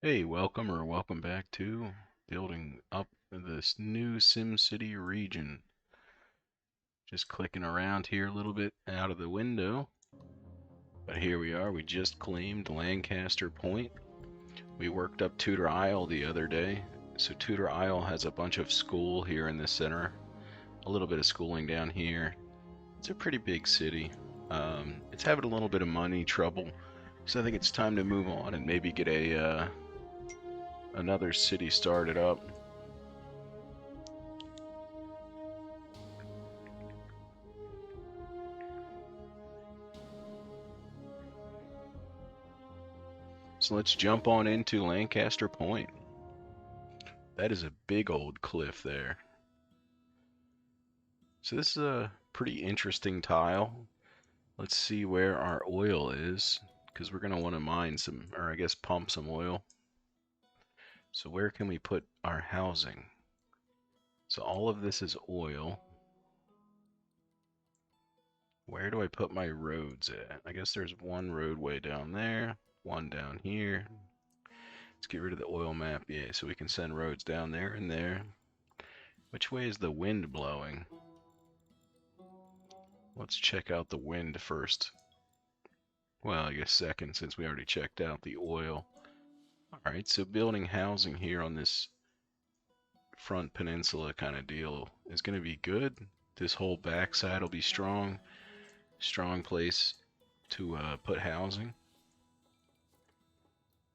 Hey, welcome back to building up this new SimCity region. Just clicking around here a little bit out of the window. But here we are, we just claimed Lancaster Point. We worked up Tudor Isle the other day. So Tudor Isle has a bunch of school here in the center. A little bit of schooling down here. It's a pretty big city. It's having a little bit of money trouble. So I think it's time to move on and maybe get another city started up. So let's jump on into Lancaster Point. That is a big old cliff there. So this is a pretty interesting tile. Let's see where our oil is, because we're going to want to mine some, or I guess pump some oil. So where can we put our housing? So all of this is oil. Where do I put my roads at? I guess there's one roadway down there, one down here. Let's get rid of the oil map. Yeah, so we can send roads down there and there. Which way is the wind blowing? Let's check out the wind first. Well, I guess second, since we already checked out the oil. Alright, so building housing here on this front peninsula kind of deal is going to be good. This whole backside will be strong. Strong place to put housing.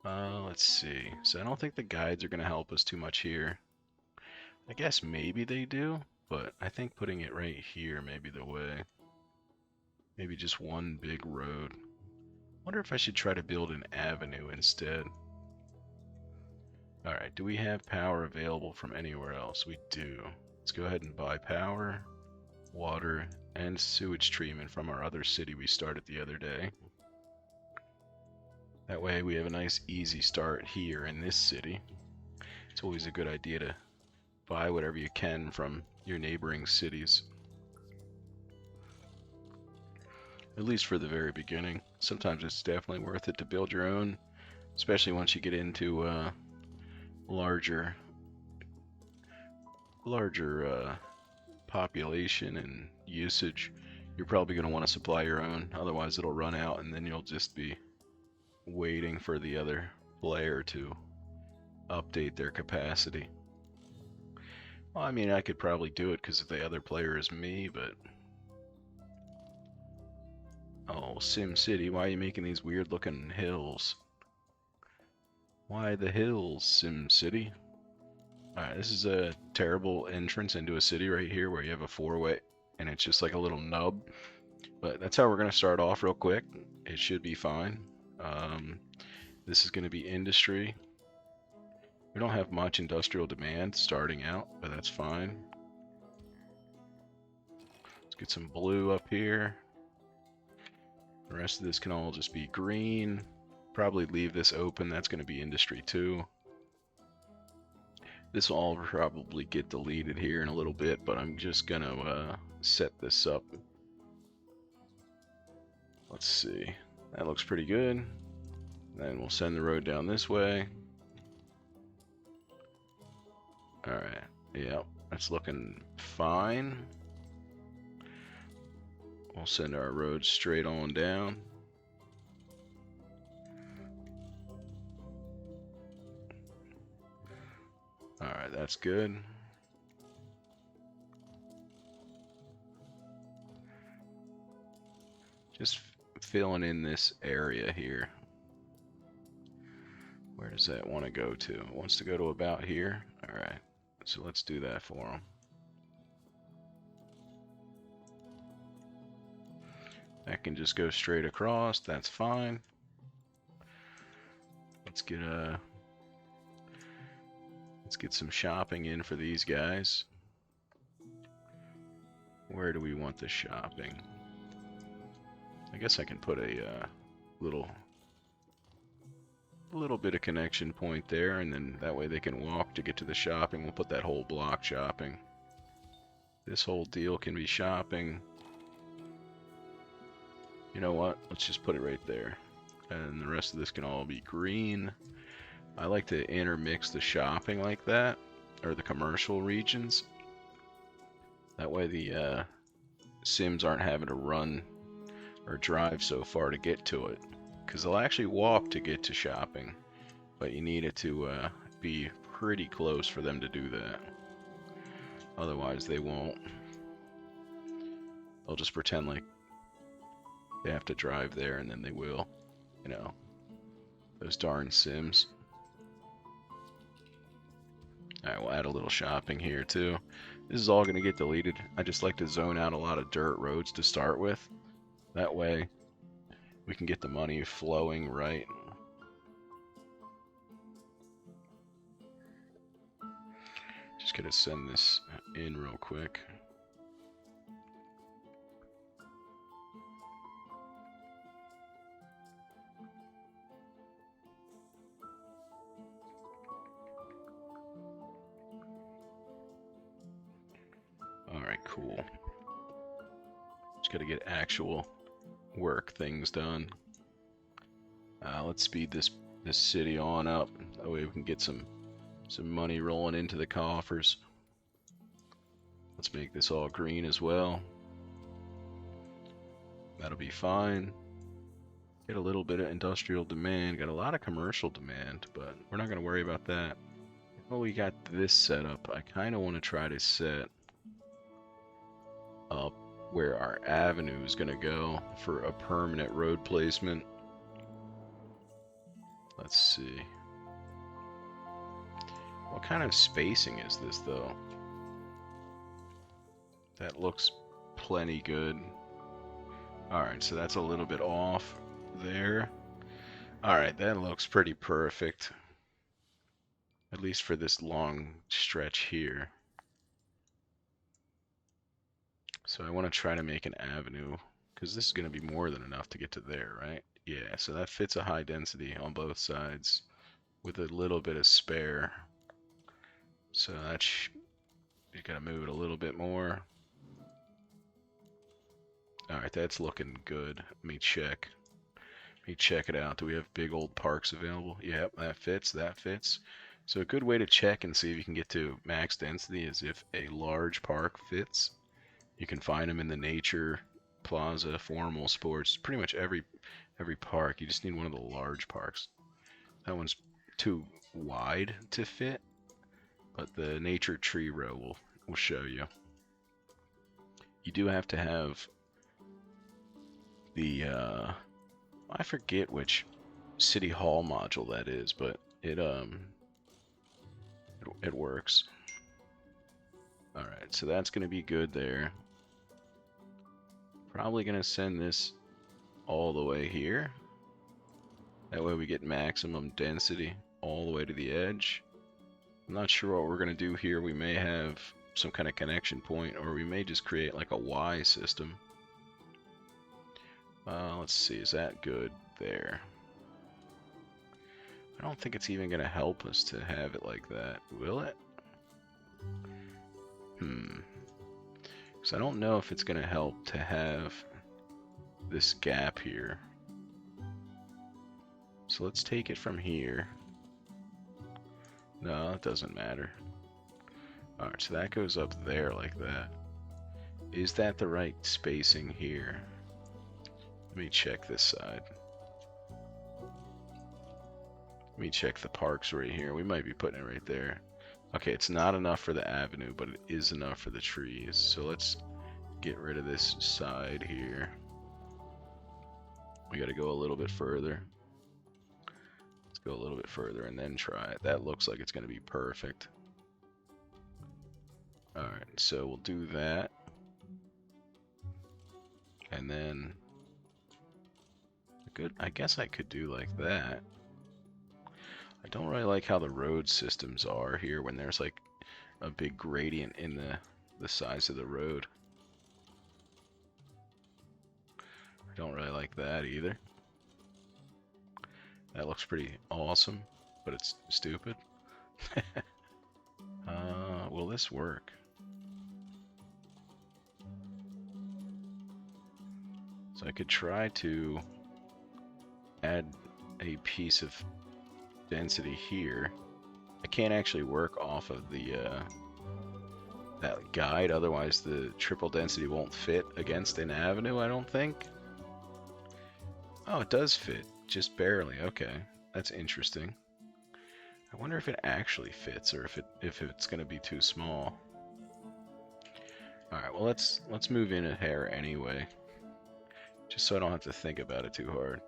Let's see. So I don't think the guides are going to help us too much here. I guess maybe they do, but I think putting it right here may be the way. Maybe just one big road. Wonder if I should try to build an avenue instead. Alright, do we have power available from anywhere else? We do. Let's go ahead and buy power, water, and sewage treatment from our other city we started the other day. That way we have a nice easy start here in this city. It's always a good idea to buy whatever you can from your neighboring cities. At least for the very beginning. Sometimes it's definitely worth it to build your own, especially once you get into larger population and usage. You're probably going to want to supply your own, otherwise it'll run out and then you'll just be waiting for the other player to update their capacity. Well, I mean, I could probably do it because the other player is me, but oh, SimCity, why are you making these weird looking hills? Why the hills, SimCity? Alright, this is a terrible entrance into a city right here where you have a four-way and it's just like a little nub. But that's how we're going to start off real quick. It should be fine. This is going to be industry. We don't have much industrial demand starting out, but that's fine. Let's get some blue up here. The rest of this can all just be green. Probably leave this open. That's going to be industry too. This will all probably get deleted here in a little bit, but I'm just going to set this up. Let's see. That looks pretty good. Then we'll send the road down this way. Alright, yep, that's looking fine. We'll send our road straight on down. Alright, that's good. Just filling in this area here. Where does that want to go to? It wants to go to about here. Alright, so let's do that for them. That can just go straight across. That's fine. Let's get some shopping in for these guys. Where do we want the shopping? I guess I can put a little bit of connection point there, and then that way they can walk to get to the shopping. We'll put that whole block shopping. This whole deal can be shopping. You know what? Let's just put it right there. And the rest of this can all be green. I like to intermix the shopping like that, or the commercial regions. That way the Sims aren't having to run or drive so far to get to it. Because they'll actually walk to get to shopping, but you need it to be pretty close for them to do that. Otherwise they won't. They'll just pretend like they have to drive there, and then they will. You know, those darn Sims. Alright, we'll add a little shopping here too. This is all going to get deleted. I just like to zone out a lot of dirt roads to start with. That way we can get the money flowing right. Just going to send this in real quick. Alright, cool. Just got to get actual work things done. Let's speed this city on up. That way we can get some money rolling into the coffers. Let's make this all green as well. That'll be fine. Get a little bit of industrial demand. Got a lot of commercial demand, but we're not going to worry about that. Well, we got this set up. I kind of want to try to set up where our avenue is going to go for a permanent road placement. Let's see. What kind of spacing is this, though? That looks plenty good. Alright, so that's a little bit off there. Alright, that looks pretty perfect. At least for this long stretch here. So I want to try to make an avenue, because this is going to be more than enough to get to there, right? Yeah, so that fits a high density on both sides with a little bit of spare. So that's, you got to move it a little bit more. Alright, that's looking good. Let me check. Let me check it out. Do we have big old parks available? Yep, that fits, that fits. So a good way to check and see if you can get to max density is if a large park fits. You can find them in the nature, plaza, formal, sports, pretty much every park. You just need one of the large parks. That one's too wide to fit, but the nature tree row will show you. You do have to have the I forget which city hall module that is, but it works. Alright, so that's gonna be good there. Probably gonna send this all the way here. That way we get maximum density all the way to the edge. I'm not sure what we're gonna do here. We may have some kind of connection point, or we may just create like a Y system. Let's see, is that good there? I don't think it's even gonna help us to have it like that, will it? Because I don't know if it's gonna help to have this gap here. So let's take it from here. No, it doesn't matter. Alright, so that goes up there like that. Is that the right spacing here? Let me check this side. Let me check the parks right here. We might be putting it right there. Okay, it's not enough for the avenue, but it is enough for the trees. So let's get rid of this side here. We gotta go a little bit further. Let's go a little bit further and then try it. That looks like it's gonna be perfect. Alright, so we'll do that. And then I guess I could do like that. I don't really like how the road systems are here when there's like a big gradient in the size of the road. I don't really like that either. That looks pretty awesome, but it's stupid. Will this work? So I could try to add a piece of density here. I can't actually work off of the that guide, otherwise the triple density won't fit against an avenue, I don't think. Oh, it does fit, just barely. Okay, that's interesting. I wonder if it actually fits or if it's going to be too small. All right, well let's move in a hair anyway, just so I don't have to think about it too hard.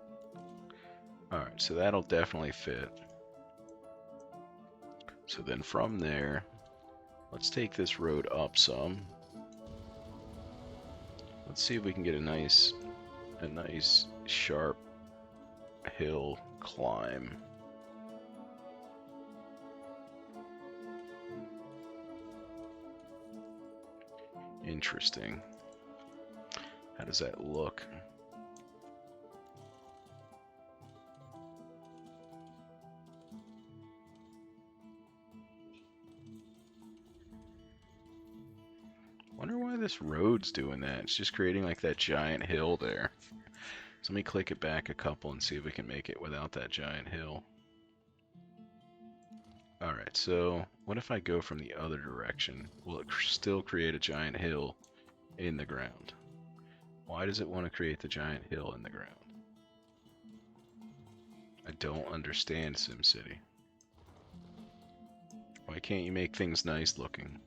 All right, so that'll definitely fit. So then from there, let's take this road up some. Let's see if we can get a nice sharp hill climb. Interesting. How does that look? Wonder why this road's doing that. It's just creating like that giant hill there. So let me click it back a couple and see if we can make it without that giant hill. Alright, so what if I go from the other direction? Will it still create a giant hill in the ground? Why does it want to create the giant hill in the ground? I don't understand SimCity. Why can't you make things nice looking?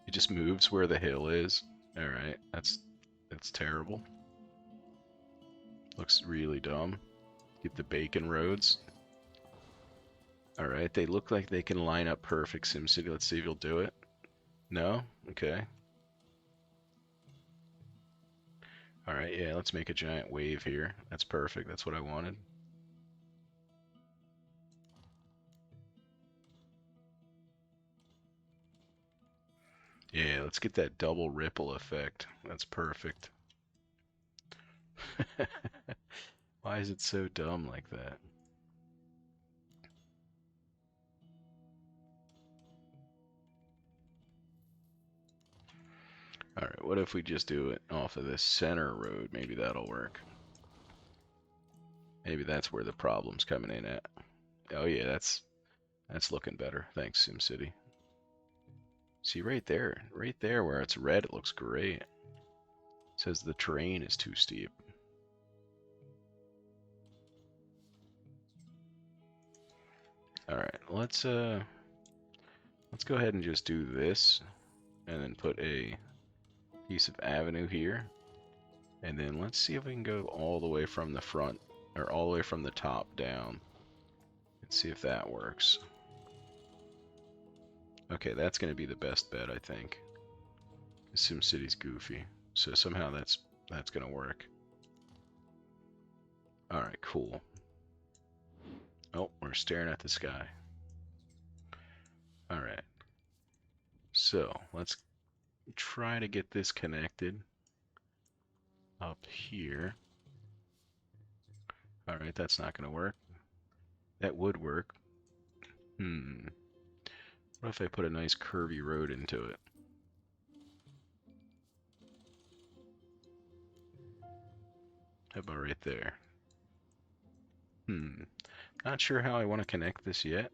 It just moves where the hill is. Alright, that's terrible. Looks really dumb. Get the bacon roads. Alright, they look like they can line up perfect, SimCity. Let's see if you'll do it. No? Okay. Alright, yeah, let's make a giant wave here. That's perfect. That's what I wanted. Yeah, let's get that double ripple effect. That's perfect. Why is it so dumb like that? Alright, what if we just do it off of this center road? Maybe that'll work. Maybe that's where the problem's coming in at. Oh yeah, that's looking better. Thanks, SimCity. See right there where it's red, it looks great. It says the terrain is too steep. Alright, let's go ahead and just do this and then put a piece of avenue here. And then let's see if we can go all the way from the front, or all the way from the top down. Let's see if that works. Okay, that's going to be the best bet, I think. SimCity's goofy, so somehow that's going to work. Alright, cool. Oh, we're staring at the sky. Alright. So, let's try to get this connected up here. Alright, that's not going to work. That would work. What if I put a nice curvy road into it? How about right there? Not sure how I want to connect this yet.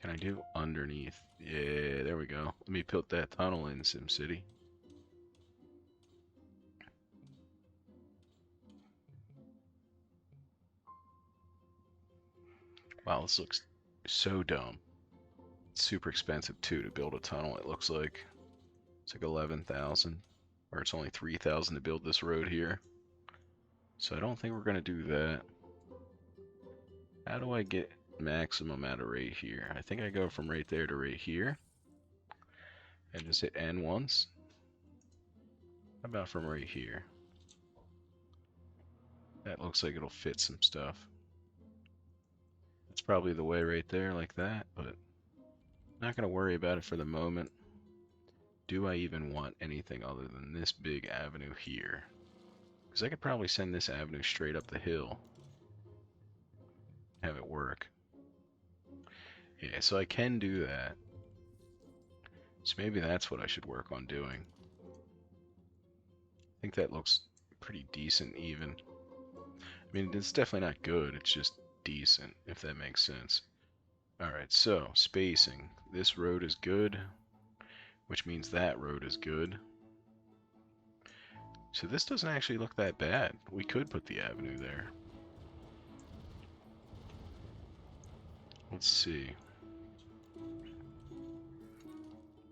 Can I do underneath? Yeah, there we go. Let me put that tunnel in, SimCity. Wow, this looks so dumb. It's super expensive too to build a tunnel, it looks like. It's like 11,000, or it's only 3,000 to build this road here. So I don't think we're gonna do that. How do I get maximum out of right here? I think I go from right there to right here. And just hit N once. How about from right here? That looks like it'll fit some stuff. That's probably the way right there, like that, but not going to worry about it for the moment. Do I even want anything other than this big avenue here? Because I could probably send this avenue straight up the hill. Have it work. Yeah, so I can do that. So maybe that's what I should work on doing. I think that looks pretty decent even. I mean, it's definitely not good, it's just decent, if that makes sense. Alright, so, spacing. This road is good, which means that road is good. So this doesn't actually look that bad. We could put the avenue there. Let's see.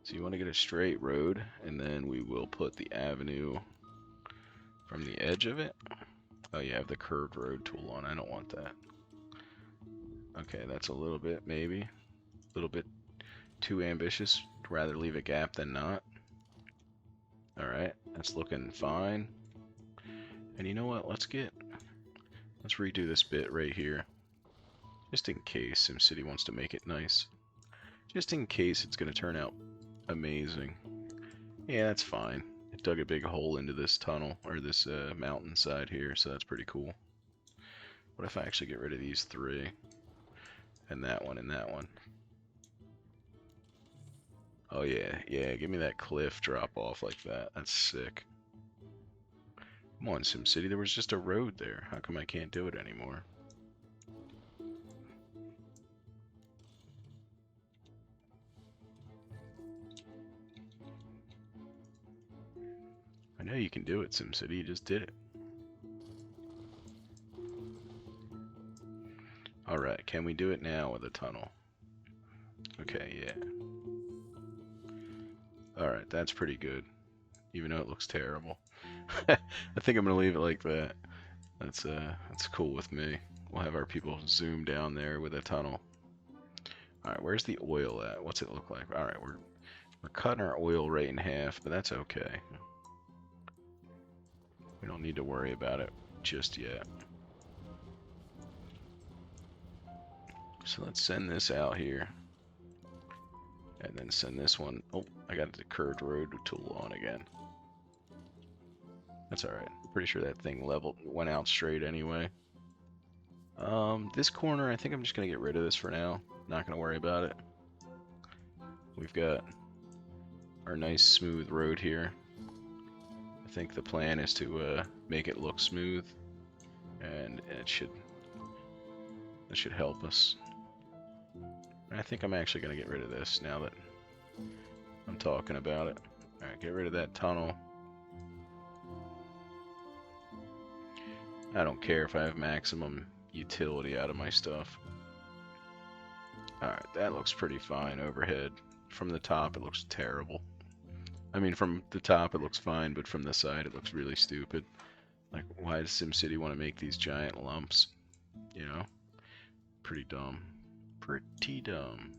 So you want to get a straight road, and then we will put the avenue from the edge of it. Oh, you have the curved road tool on. I don't want that. Okay, that's a little bit, maybe. A little bit too ambitious. Rather leave a gap than not. Alright, that's looking fine. And you know what? Let's redo this bit right here. Just in case SimCity wants to make it nice. Just in case it's going to turn out amazing. Yeah, that's fine. It dug a big hole into this tunnel, or this mountainside here, so that's pretty cool. What if I actually get rid of these three? And that one, and that one. Oh yeah, yeah, give me that cliff drop off like that. That's sick. Come on, SimCity, there was just a road there. How come I can't do it anymore? I know you can do it, SimCity, you just did it. Alright, can we do it now with a tunnel? Okay, yeah. Alright, that's pretty good. Even though it looks terrible. I think I'm gonna leave it like that. That's cool with me. We'll have our people zoom down there with a tunnel. Alright, where's the oil at? What's it look like? Alright, we're cutting our oil rate in half, but that's okay. We don't need to worry about it just yet. So let's send this out here. And then send this one. Oh, I got the curved road tool on again. That's alright. I'm pretty sure that thing went out straight anyway. This corner, I think I'm just going to get rid of this for now. Not going to worry about it. We've got our nice smooth road here. I think the plan is to make it look smooth. And that should help us. I think I'm actually going to get rid of this now that I'm talking about it. Alright, get rid of that tunnel. I don't care if I have maximum utility out of my stuff. Alright, that looks pretty fine overhead. From the top it looks terrible. I mean, from the top it looks fine, but from the side it looks really stupid. Like, why does SimCity want to make these giant lumps? You know? Pretty dumb. Pretty dumb.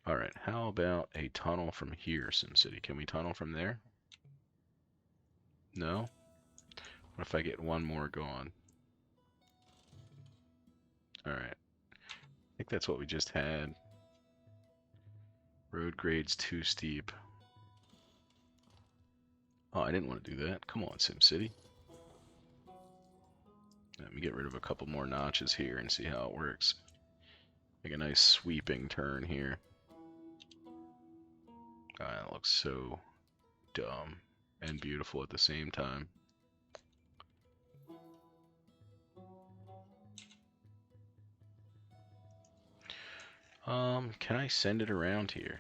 Alright, how about a tunnel from here, SimCity? Can we tunnel from there? No? What if I get one more gone? Alright. I think that's what we just had. Road grade's too steep. Oh, I didn't want to do that. Come on, SimCity. Let me get rid of a couple more notches here and see how it works. Make a nice sweeping turn here. Oh, that looks so dumb and beautiful at the same time. Can I send it around here?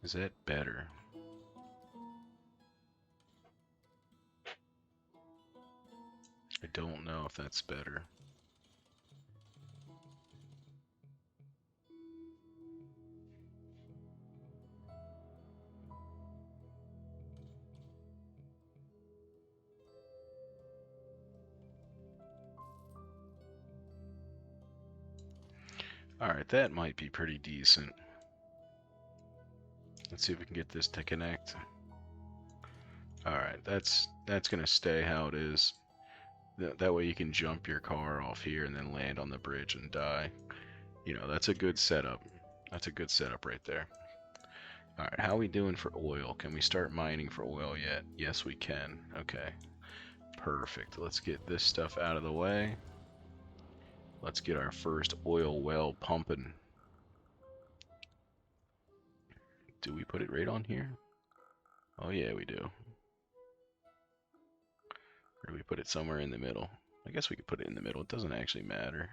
Is that better? I don't know if that's better. Alright, that might be pretty decent. Let's see if we can get this to connect. Alright, that's gonna stay how it is. That way you can jump your car off here and then land on the bridge and die. You know, that's a good setup. That's a good setup right there. Alright, how are we doing for oil? Can we start mining for oil yet? Yes, we can. Okay. Perfect. Let's get this stuff out of the way. Let's get our first oil well pumping. Do we put it right on here? Oh yeah, we do. Or do we put it somewhere in the middle? I guess we could put it in the middle. It doesn't actually matter.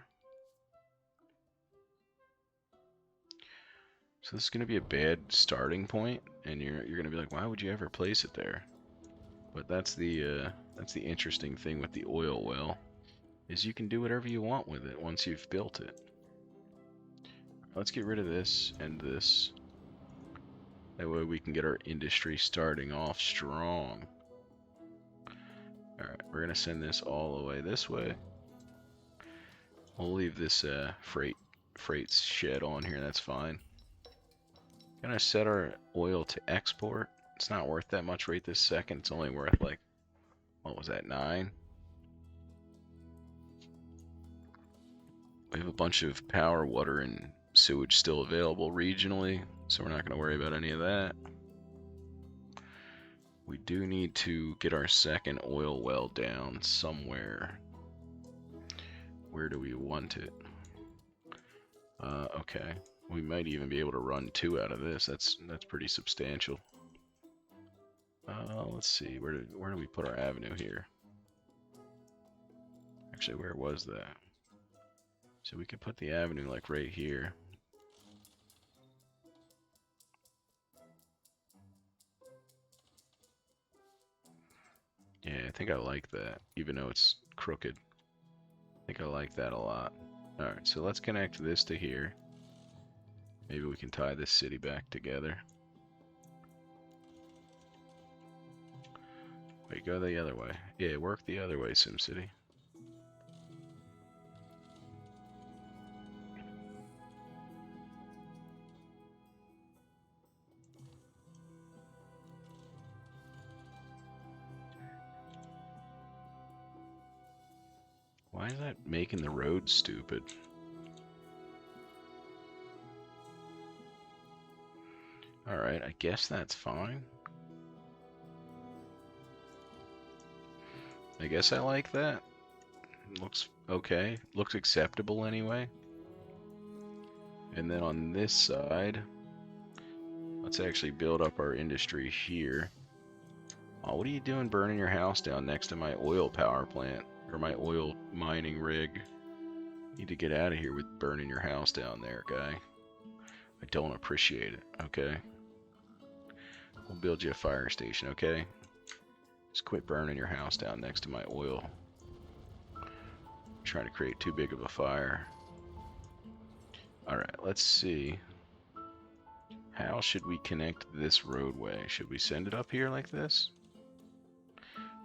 So this is going to be a bad starting point, and you're going to be like, why would you ever place it there? But that's the interesting thing with the oil well, is you can do whatever you want with it once you've built it. Let's get rid of this and this. That way we can get our industry starting off strong. Alright, we're going to send this all the way this way. We'll leave this freight shed on here, that's fine. Gonna set our oil to export. It's not worth that much right this second. It's only worth like, what was that, 9? We have a bunch of power, water, and sewage still available regionally, so we're not going to worry about any of that. We do need to get our second oil well down somewhere. Where do we want it? Okay. We might even be able to run 2 out of this. That's pretty substantial. Let's see. Where do we put our avenue here? Actually, where was that? So we could put the avenue like right here. Yeah, I think I like that, even though it's crooked. I think I like that a lot. Alright, so let's connect this to here. Maybe we can tie this city back together. Wait, go the other way. Yeah, work the other way, SimCity. Why is that making the road stupid? Alright, I guess that's fine. I guess I like that. Looks okay. Looks acceptable anyway. And then on this side, let's actually build up our industry here. Oh, what are you doing burning your house down next to my oil power plant? Or my oil mining rig? Need to get out of here with burning your house down there, guy. I don't appreciate it, okay? We'll build you a fire station, okay? Just quit burning your house down next to my oil. I'm trying to create too big of a fire. Alright, let's see. How should we connect this roadway? Should we send it up here like this?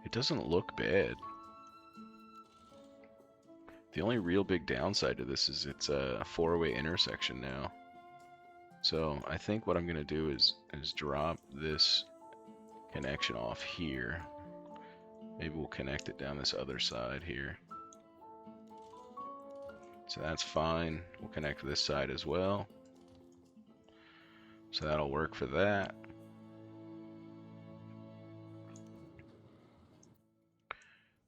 It doesn't look bad. The only real big downside to this is it's a 4-way intersection now. So I think what I'm going to do is drop this connection off here. Maybe we'll connect it down this other side here. So that's fine. We'll connect this side as well. So that'll work for that.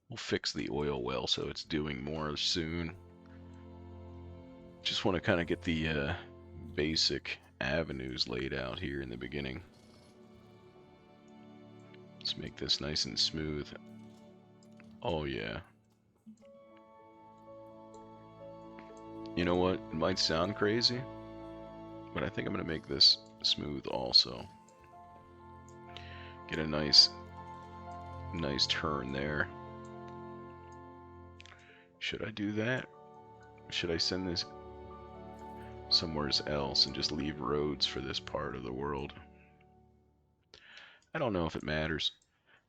We'll fix the oil well so it's doing more soon. Just want to kind of get the basic avenues laid out here in the beginning. Let's make this nice and smooth. Oh yeah. You know what? It might sound crazy, but I think I'm going to make this smooth also. Get a nice turn there. Should I do that? Should I send this somewhere else and just leave roads for this part of the world? I don't know if it matters.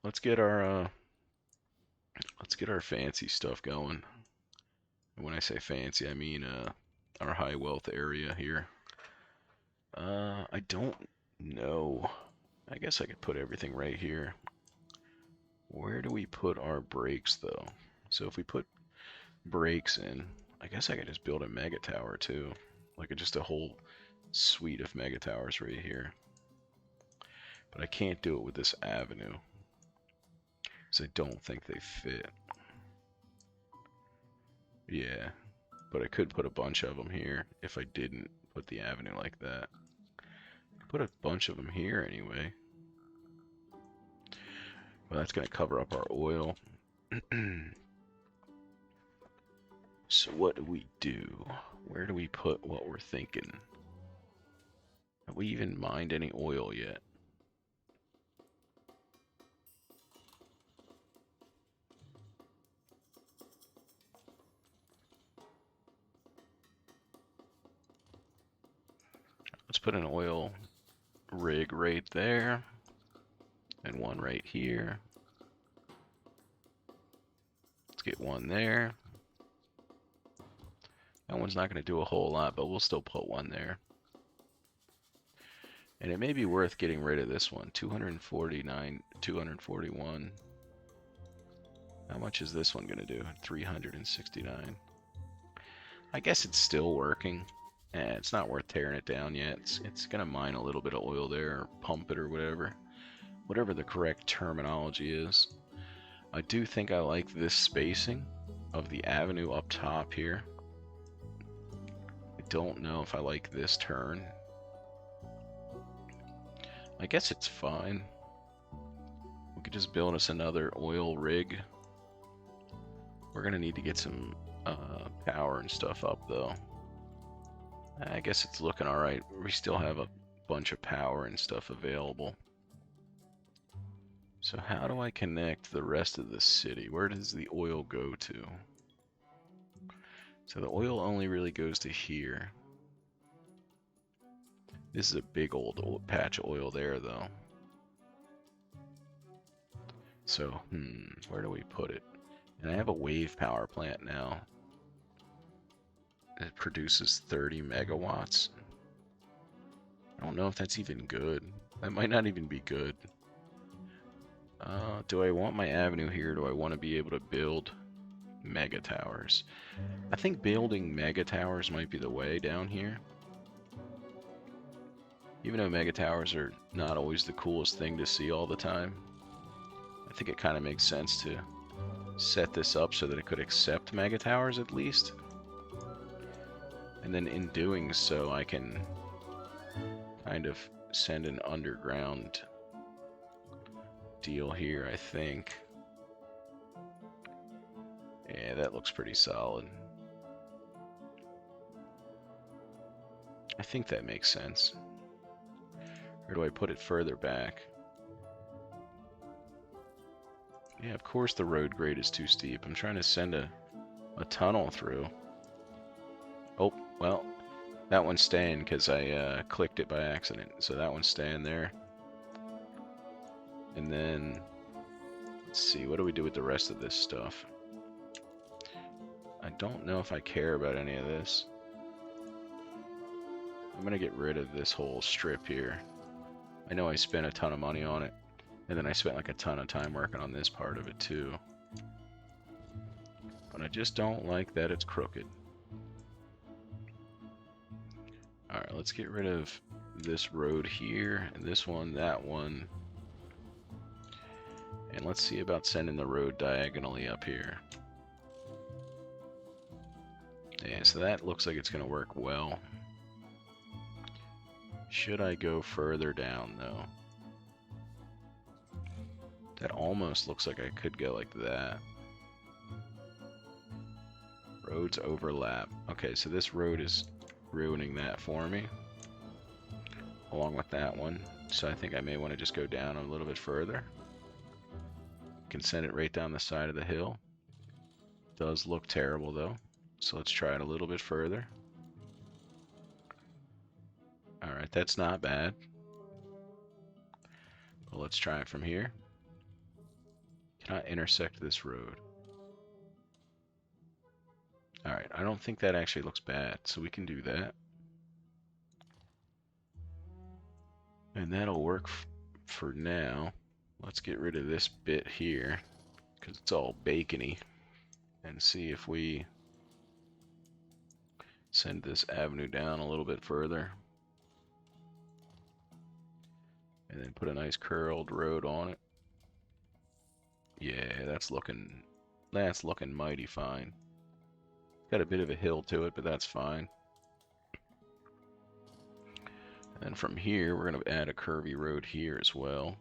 Let's get our fancy stuff going. And when I say fancy, I mean our high wealth area here. I don't know. I guess I could put everything right here. Where do we put our brakes though? So if we put brakes in, I guess I could just build a mega tower too. Like just a whole suite of mega towers right here. But I can't do it with this avenue, because I don't think they fit. Yeah, but I could put a bunch of them here if I didn't put the avenue like that. Put a bunch of them here anyway. Well, that's going to cover up our oil. So what do we do? Where do we put what we're thinking? Have we even mined any oil yet? Let's put an oil rig right there. And one right here. Let's get one there. That one's not going to do a whole lot, but we'll still put one there. And it may be worth getting rid of this one. 249, 241. How much is this one going to do? 369. I guess it's still working. It's not worth tearing it down yet. It's going to mine a little bit of oil there, or pump it or whatever. Whatever the correct terminology is. I do think I like this spacing of the avenue up top here. I don't know if I like this turn. I guess it's fine. We could just build us another oil rig. We're gonna need to get some power and stuff up though. I guess it's looking alright. We still have a bunch of power and stuff available. So how do I connect the rest of the city? Where does the oil go to? So the oil only really goes to here. This is a big old patch of oil there, though. So, where do we put it? And I have a wave power plant now. It produces 30 megawatts. I don't know if that's even good. That might not even be good. Do I want my avenue here? Do I want to be able to build mega towers? I think building mega towers might be the way down here. Even though mega towers are not always the coolest thing to see all the time, I think it kind of makes sense to set this up so that it could accept mega towers at least. And then in doing so, I can kind of send an underground deal here, I think. Yeah, that looks pretty solid. I think that makes sense. Or do I put it further back? Yeah, of course the road grade is too steep. I'm trying to send a tunnel through. Oh, well, that one's staying because I clicked it by accident. So that one's staying there. And then, let's see, what do we do with the rest of this stuff? I don't know if I care about any of this. I'm going to get rid of this whole strip here. I know I spent a ton of money on it. And then I spent like a ton of time working on this part of it too. But I just don't like that it's crooked. Alright, let's get rid of this road here, and this one, that one. And let's see about sending the road diagonally up here. Yeah, so that looks like it's going to work well. Should I go further down though? That almost looks like I could go like that. Roads overlap. Okay, so this road is ruining that for me. Along with that one. So I think I may want to just go down a little bit further. Can send it right down the side of the hill. Does look terrible though. So let's try it a little bit further. Alright, that's not bad. Well, let's try it from here. Cannot intersect this road. Alright, I don't think that actually looks bad, so we can do that. And that'll work for now. Let's get rid of this bit here, because it's all bacony, and see if we send this avenue down a little bit further. And then put a nice curled road on it. Yeah, that's looking mighty fine. Got a bit of a hill to it, but that's fine. And from here, we're going to add a curvy road here as well.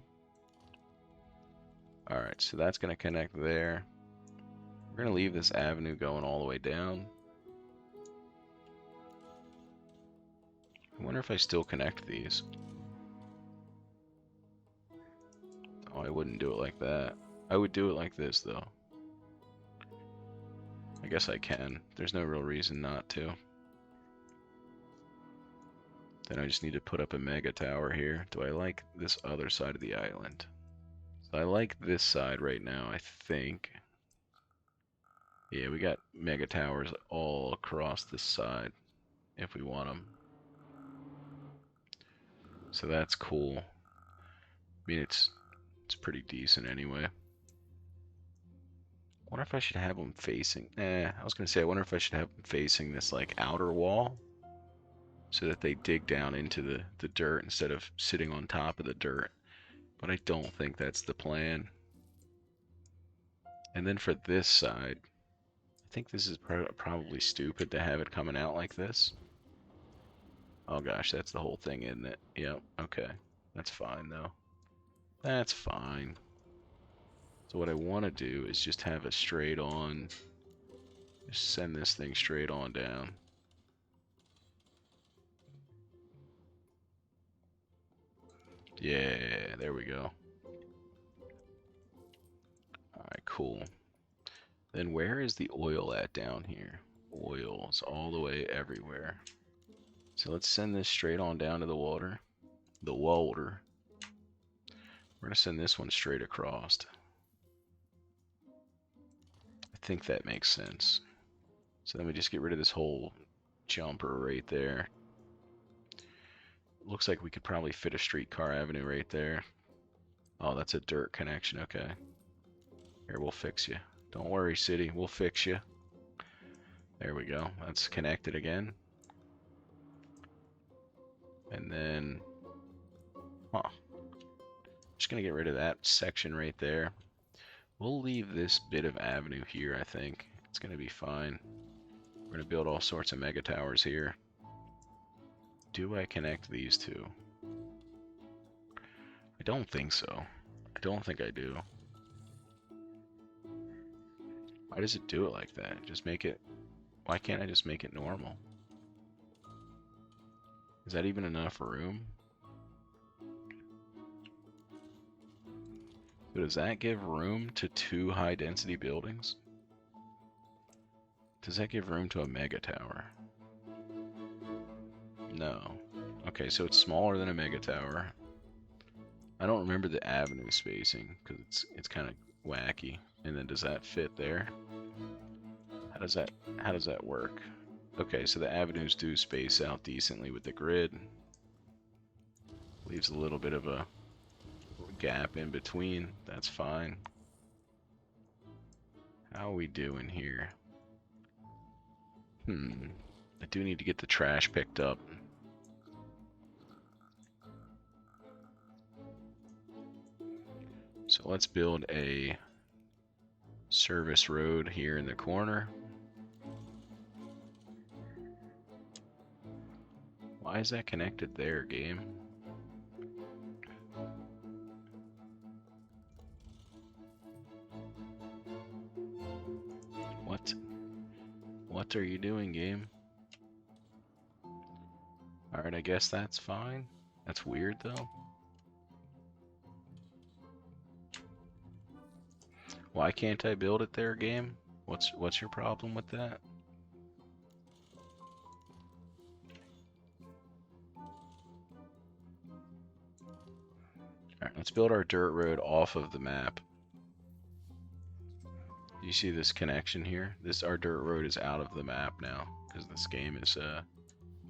Alright, so that's going to connect there. We're going to leave this avenue going all the way down. I wonder if I still connect these. Oh, I wouldn't do it like that. I would do it like this, though. I guess I can. There's no real reason not to. Then I just need to put up a mega tower here. Do I like this other side of the island? So I like this side right now, I think. Yeah, we got mega towers all across this side if we want them. So that's cool. I mean, it's pretty decent anyway. I wonder if I should have them facing... I was going to say, I wonder if I should have them facing this, like, outer wall. So that they dig down into the dirt instead of sitting on top of the dirt. But I don't think that's the plan. And then for this side, I think this is probably stupid to have it coming out like this. Oh gosh, that's the whole thing, isn't it? Yep, okay. That's fine, though. That's fine. So what I want to do is just have a straight on... Just send this thing straight on down. Yeah, there we go. Alright, cool. Then where is the oil at down here? Oil's all the way everywhere. So let's send this straight on down to the water. The water. We're going to send this one straight across. I think that makes sense. So then we just get rid of this whole jumper right there. Looks like we could probably fit a streetcar avenue right there. Oh, that's a dirt connection. Okay. Here, we'll fix you. Don't worry, city. We'll fix you. There we go. That's connected again. And then... Huh. Just going to get rid of that section right there. We'll leave this bit of avenue here, I think. It's going to be fine. We're going to build all sorts of mega towers here. Do I connect these two? I don't think so. I don't think I do. Why does it do it like that? Just make it... Why can't I just make it normal? Is that even enough room? So does that give room to 2 high-density buildings? Does that give room to a mega tower? No. Okay, so it's smaller than a mega tower. I don't remember the avenue spacing because it's kind of wacky. And then does that fit there? How does that work? Okay, so the avenues do space out decently with the grid. Leaves a little bit of a gap in between. That's fine. How are we doing here? I do need to get the trash picked up. So let's build a service road here in the corner. Why is that connected there, game? What? What are you doing, game? Alright, I guess that's fine. That's weird, though. Why can't I build it there, game? What's your problem with that? Alright, let's build our dirt road off of the map. You see this connection here? Our dirt road is out of the map now because this game is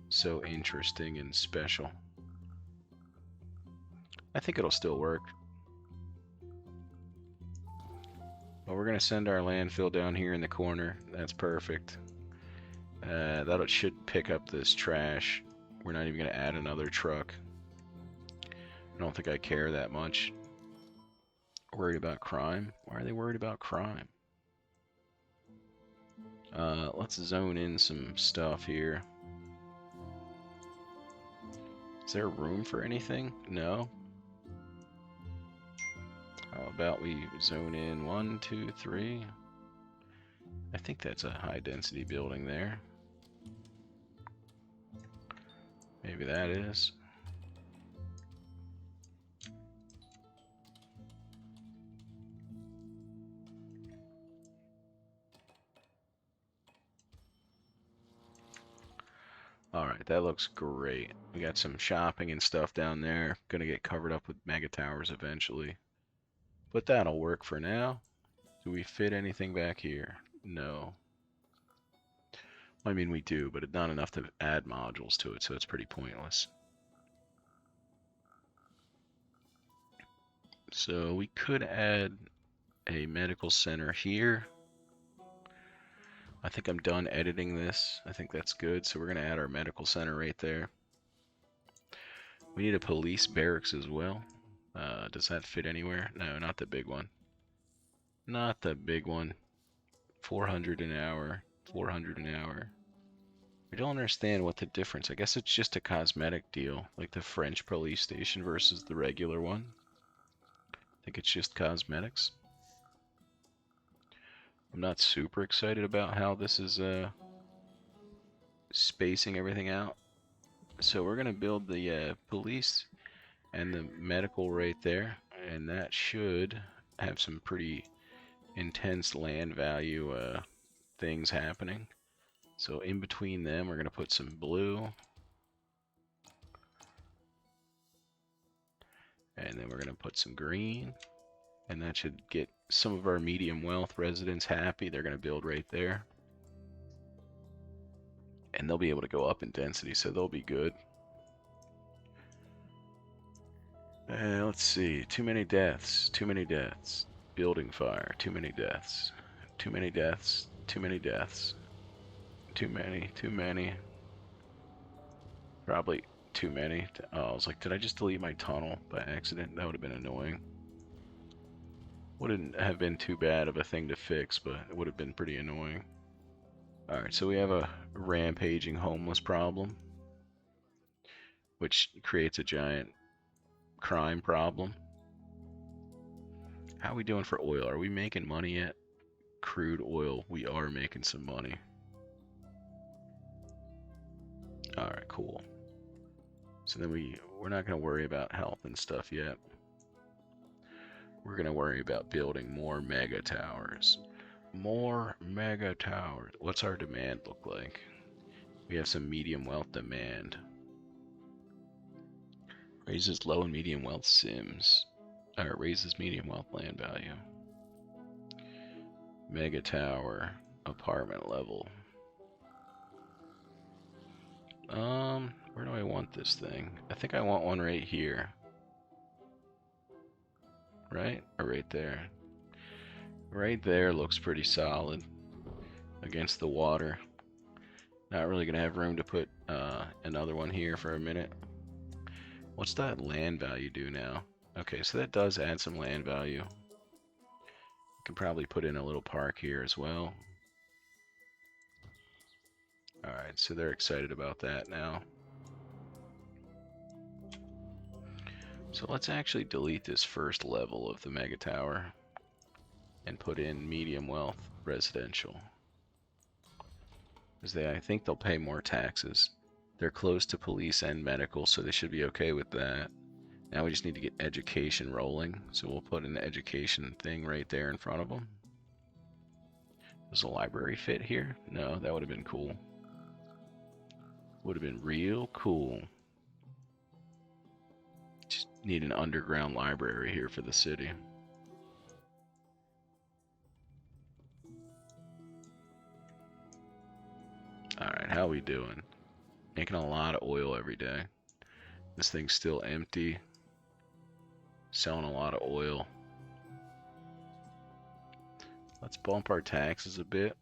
so interesting and special. I think it'll still work. But we're gonna send our landfill down here in the corner. That's perfect. That should pick up this trash. We're not even gonna add another truck. I don't think I care that much. Worried about crime? Why are they worried about crime? Let's zone in some stuff here. Is there room for anything? No. How about we zone in 1, 2, 3? I think that's a high density building there. Maybe that is. Alright, that looks great. We got some shopping and stuff down there. Gonna get covered up with mega towers eventually. But that'll work for now. Do we fit anything back here? No. I mean, we do, but not enough to add modules to it, so it's pretty pointless. So we could add a medical center here. I think I'm done editing this. I think that's good. So we're going to add our medical center right there. We need a police barracks as well. Does that fit anywhere? No, not the big one. Not the big one. 400 an hour. 400 an hour. I don't understand what the difference. I guess it's just a cosmetic deal, like the French police station versus the regular one. I think it's just cosmetics. I'm not super excited about how this is spacing everything out. So we're going to build the police and the medical right there, and that should have some pretty intense land value things happening. So in between them, we're going to put some blue. And then we're going to put some green. And that should get some of our medium wealth residents happy. They're going to build right there. And they'll be able to go up in density, so they'll be good. Let's see. Too many deaths. Too many deaths. Building fire. Too many deaths. Too many deaths. Too many deaths. Too many. Too many. Probably too many. Oh, I was like, did I just delete my tunnel by accident? That would have been annoying. Wouldn't have been too bad of a thing to fix, but it would have been pretty annoying. Alright, so we have a rampaging homeless problem, which creates a giant crime problem. How are we doing for oil? Are we making money yet? Crude oil, we are making some money. Alright, cool. So then we're not going to worry about health and stuff yet. We're going to worry about building more mega towers. More mega towers. What's our demand look like? We have some medium wealth demand. Raises low and medium wealth sims. Or raises medium wealth land value. Mega tower. Apartment level. Where do I want this thing? I think I want one right here. Right? Or right there. Right there looks pretty solid against the water. Not really gonna have room to put another one here for a minute. What's that land value do now? Okay, so that does add some land value. Can probably put in a little park here as well. Alright, so they're excited about that now. So let's actually delete this first level of the mega tower and put in medium wealth residential. Because I think they'll pay more taxes. They're close to police and medical, so they should be okay with that. Now we just need to get education rolling, so we'll put an education thing right there in front of them. Does a library fit here? No, that would have been cool. Would have been real cool. Just need an underground library here for the city. Alright, how we doing? Making a lot of oil every day. This thing's still empty. Selling a lot of oil. Let's bump our taxes a bit.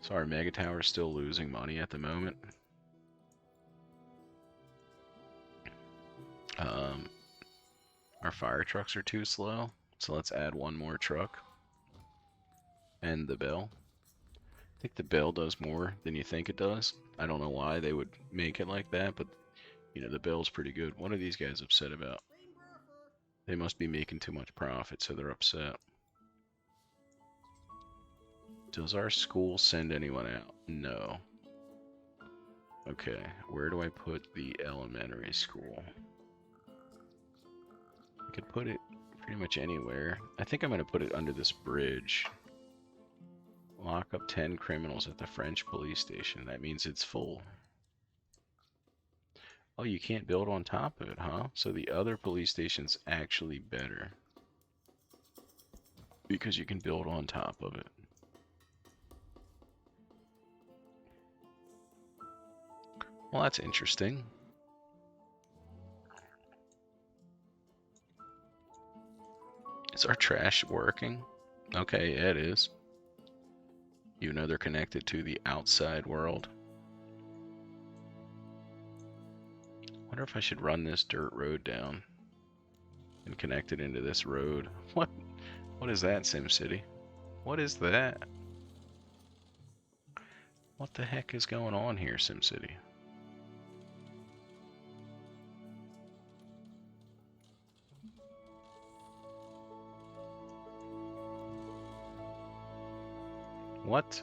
So our mega tower is still losing money at the moment. Um, our fire trucks are too slow, so let's add one more truck. And the bell. I think the bell does more than you think it does. I don't know why they would make it like that, but you know, the bell's pretty good. What are these guys upset about? They must be making too much profit, so they're upset. Does our school send anyone out? No. Okay, where do I put the elementary school? I could put it pretty much anywhere. I think I'm going to put it under this bridge. Lock up 10 criminals at the French police station. That means it's full. Oh, you can't build on top of it, huh? So the other police station's actually better. Because you can build on top of it. Well, that's interesting. Is our trash working? Okay, yeah, it is. You know they're connected to the outside world. Wonder if I should run this dirt road down and connect it into this road. What is that, SimCity? What is that? What the heck is going on here, SimCity? What?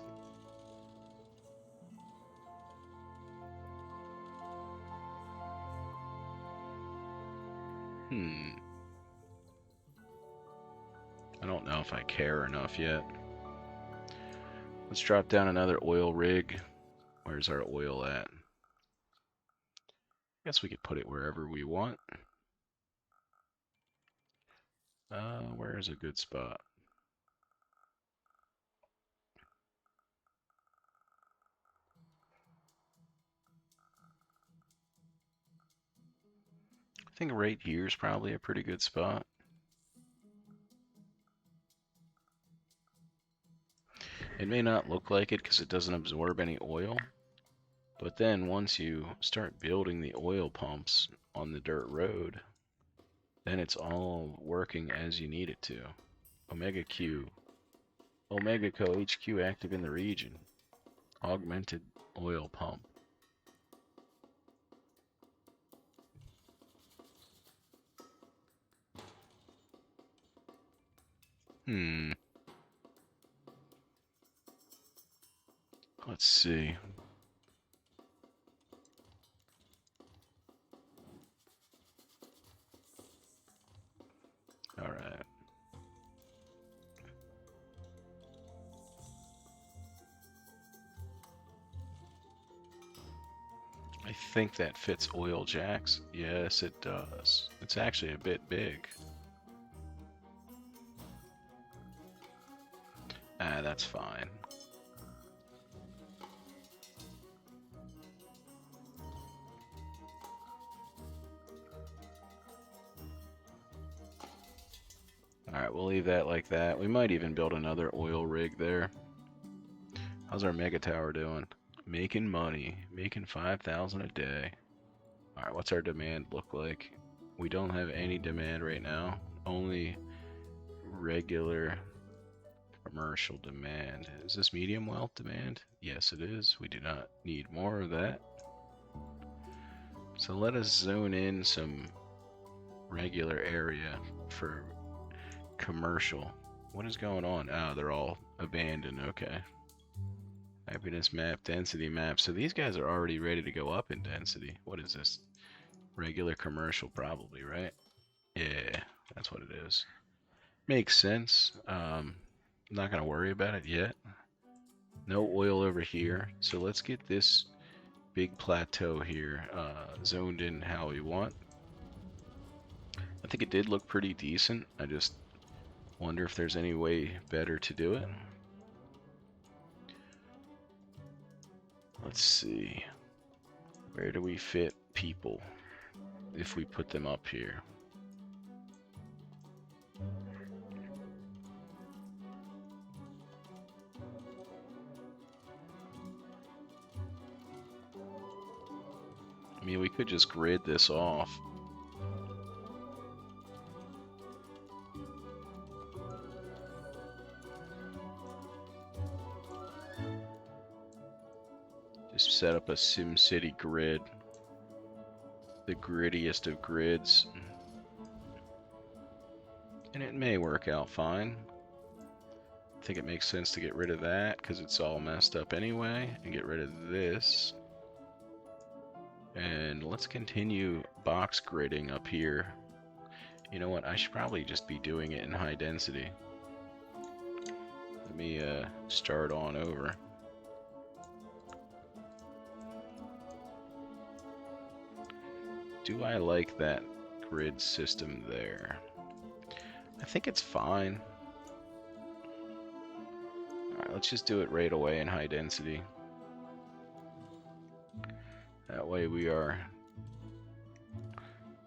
I don't know if I care enough yet. Let's drop down another oil rig. Where's our oil at? Guess we could put it wherever we want. Where's a good spot? I think right here is probably a pretty good spot. It may not look like it because it doesn't absorb any oil, but then once you start building the oil pumps on the dirt road, then it's all working as you need it to. Omega Q. Omega Co. HQ active in the region. Augmented oil pump. Let's see. All right. I think that fits oil jacks. Yes, it does. It's actually a bit big. Ah, that's fine. Alright, we'll leave that like that. We might even build another oil rig there. How's our mega tower doing? Making money. Making 5,000 a day. Alright, what's our demand look like? We don't have any demand right now. Only regular commercial demand. Is this medium wealth demand? Yes, it is. We do not need more of that. So let us zone in some regular area for commercial. What is going on? Oh, they're all abandoned. Okay. Happiness map, density map. So these guys are already ready to go up in density. What is this? Regular commercial probably, right? Yeah, that's what it is. Makes sense. I'm not going to worry about it yet. No oil over here. So let's get this big plateau here zoned in how we want. I think it did look pretty decent. I just wonder if there's any way better to do it. Let's see. Where do we fit people if we put them up here? I mean, we could just grid this off. set up a SimCity grid. The grittiest of grids. And it may work out fine. I think it makes sense to get rid of that because it's all messed up anyway, and get rid of this. And let's continue box gridding up here. You know what? I should probably just be doing it in high density. Let me start on over. Do I like that grid system there? I think it's fine. Alright, let's just do it right away in high density. That way we are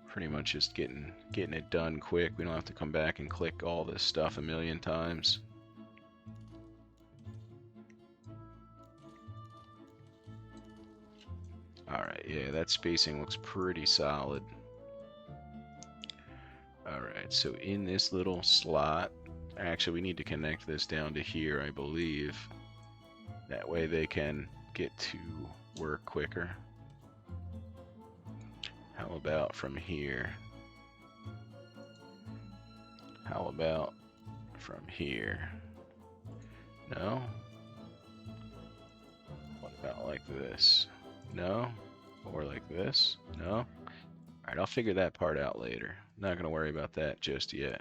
pretty much just getting it done quick. We don't have to come back and click all this stuff a million times. Alright, yeah, that spacing looks pretty solid. Alright, so in this little slot, actually we need to connect this down to here, I believe. That way they can get to work quicker. How about from here? How about from here? No? What about like this? No? Or like this? No? Alright, I'll figure that part out later. Not going to worry about that just yet.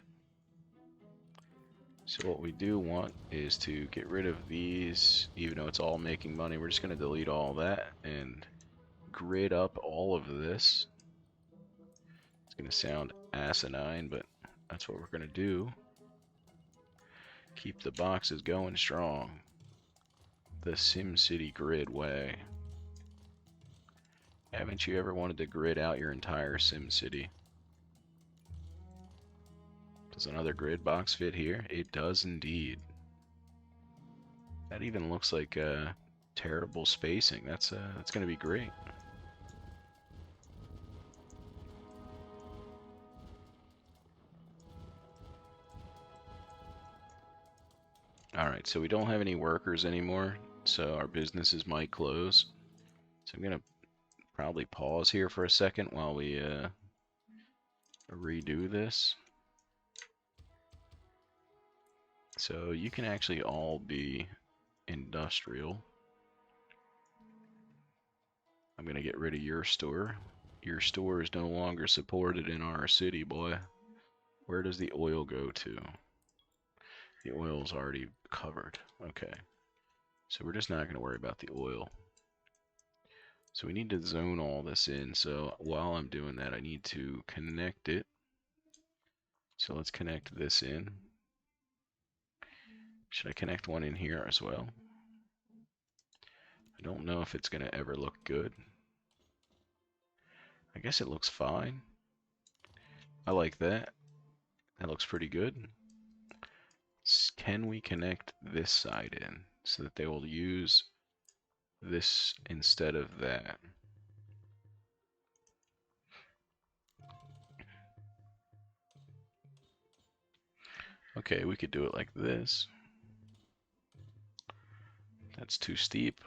So what we do want is to get rid of these, even though it's all making money. We're just going to delete all that and grid up all of this. It's going to sound asinine, but that's what we're going to do. Keep the boxes going strong. The SimCity grid way. Haven't you ever wanted to grid out your entire SimCity? Does another grid box fit here? It does indeed. That even looks like terrible spacing. That's going to be great. Alright, so we don't have any workers anymore, so our businesses might close. So I'm going to probably pause here for a second while we redo this. So you can actually all be industrial. I'm going to get rid of your store. Your store is no longer supported in our city, boy. Where does the oil go to? The oil's already covered. Okay. So we're just not going to worry about the oil. So we need to zone all this in. So while I'm doing that, I need to connect it. So let's connect this in. Should I connect one in here as well? I don't know if it's going to ever look good. I guess it looks fine. I like that. That looks pretty good. Can we connect this side in so that they will use this instead of that? Okay, we could do it like this. That's too steep.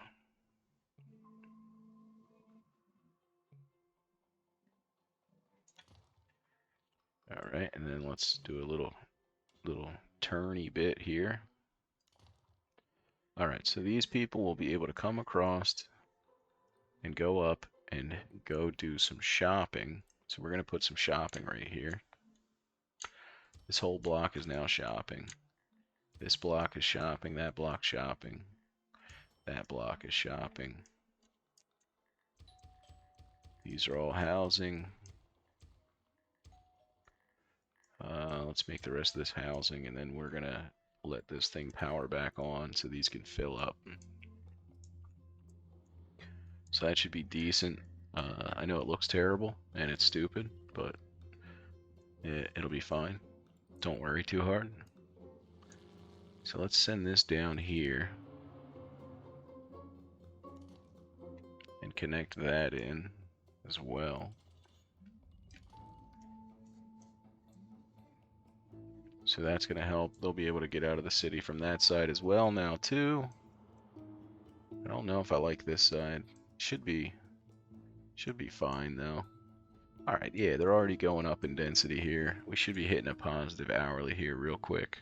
All right, and then let's do a little turny bit here. All right, so these people will be able to come across and go up and go do some shopping. So we're going to put some shopping right here. This whole block is now shopping. This block is shopping, that block shopping. That block is shopping. These are all housing. Let's make the rest of this housing, and then we're going to let this thing power back on so these can fill up. So that should be decent. I know it looks terrible and it's stupid, but it'll be fine. Don't worry too hard. So let's send this down here and connect that in as well. So that's going to help. They'll be able to get out of the city from that side as well now too. I don't know if I like this side. Should be fine though. Alright, yeah, they're already going up in density here. We should be hitting a positive hourly here real quick.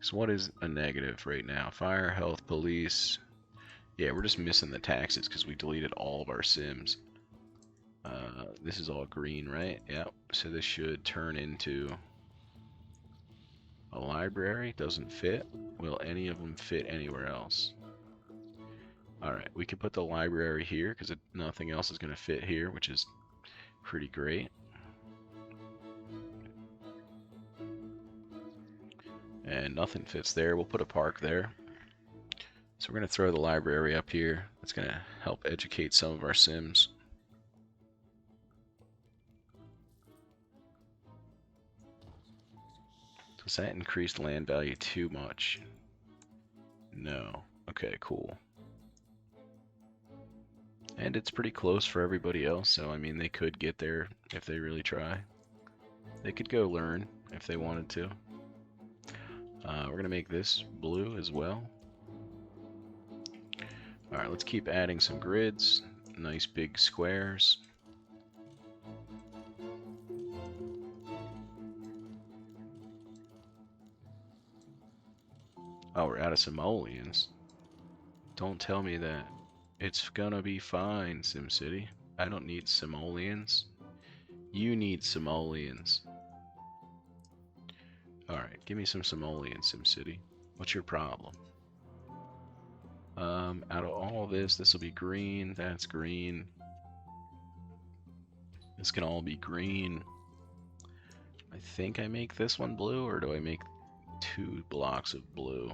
So what is a negative right now? Fire, health, police. Yeah, we're just missing the taxes because we deleted all of our sims. This is all green, right? Yep. So this should turn into a library. Doesn't fit. Will any of them fit anywhere else? Alright, we could put the library here because nothing else is going to fit here, which is pretty great. And nothing fits there. We'll put a park there. So we're going to throw the library up here. That's going to help educate some of our sims. Does that increase land value too much? No. Okay, cool. And it's pretty close for everybody else, so I mean they could get there if they really try. They could go learn if they wanted to. We're going to make this blue as well. Alright, let's keep adding some grids. Nice big squares. Oh, we're out of simoleons. Don't tell me that. It's gonna be fine, SimCity. I don't need simoleons. You need simoleons. Alright, give me some simoleons, SimCity. What's your problem? Out of all this will be green. That's green. This can all be green. I think I make this one blue, or do I make 2 blocks of blue?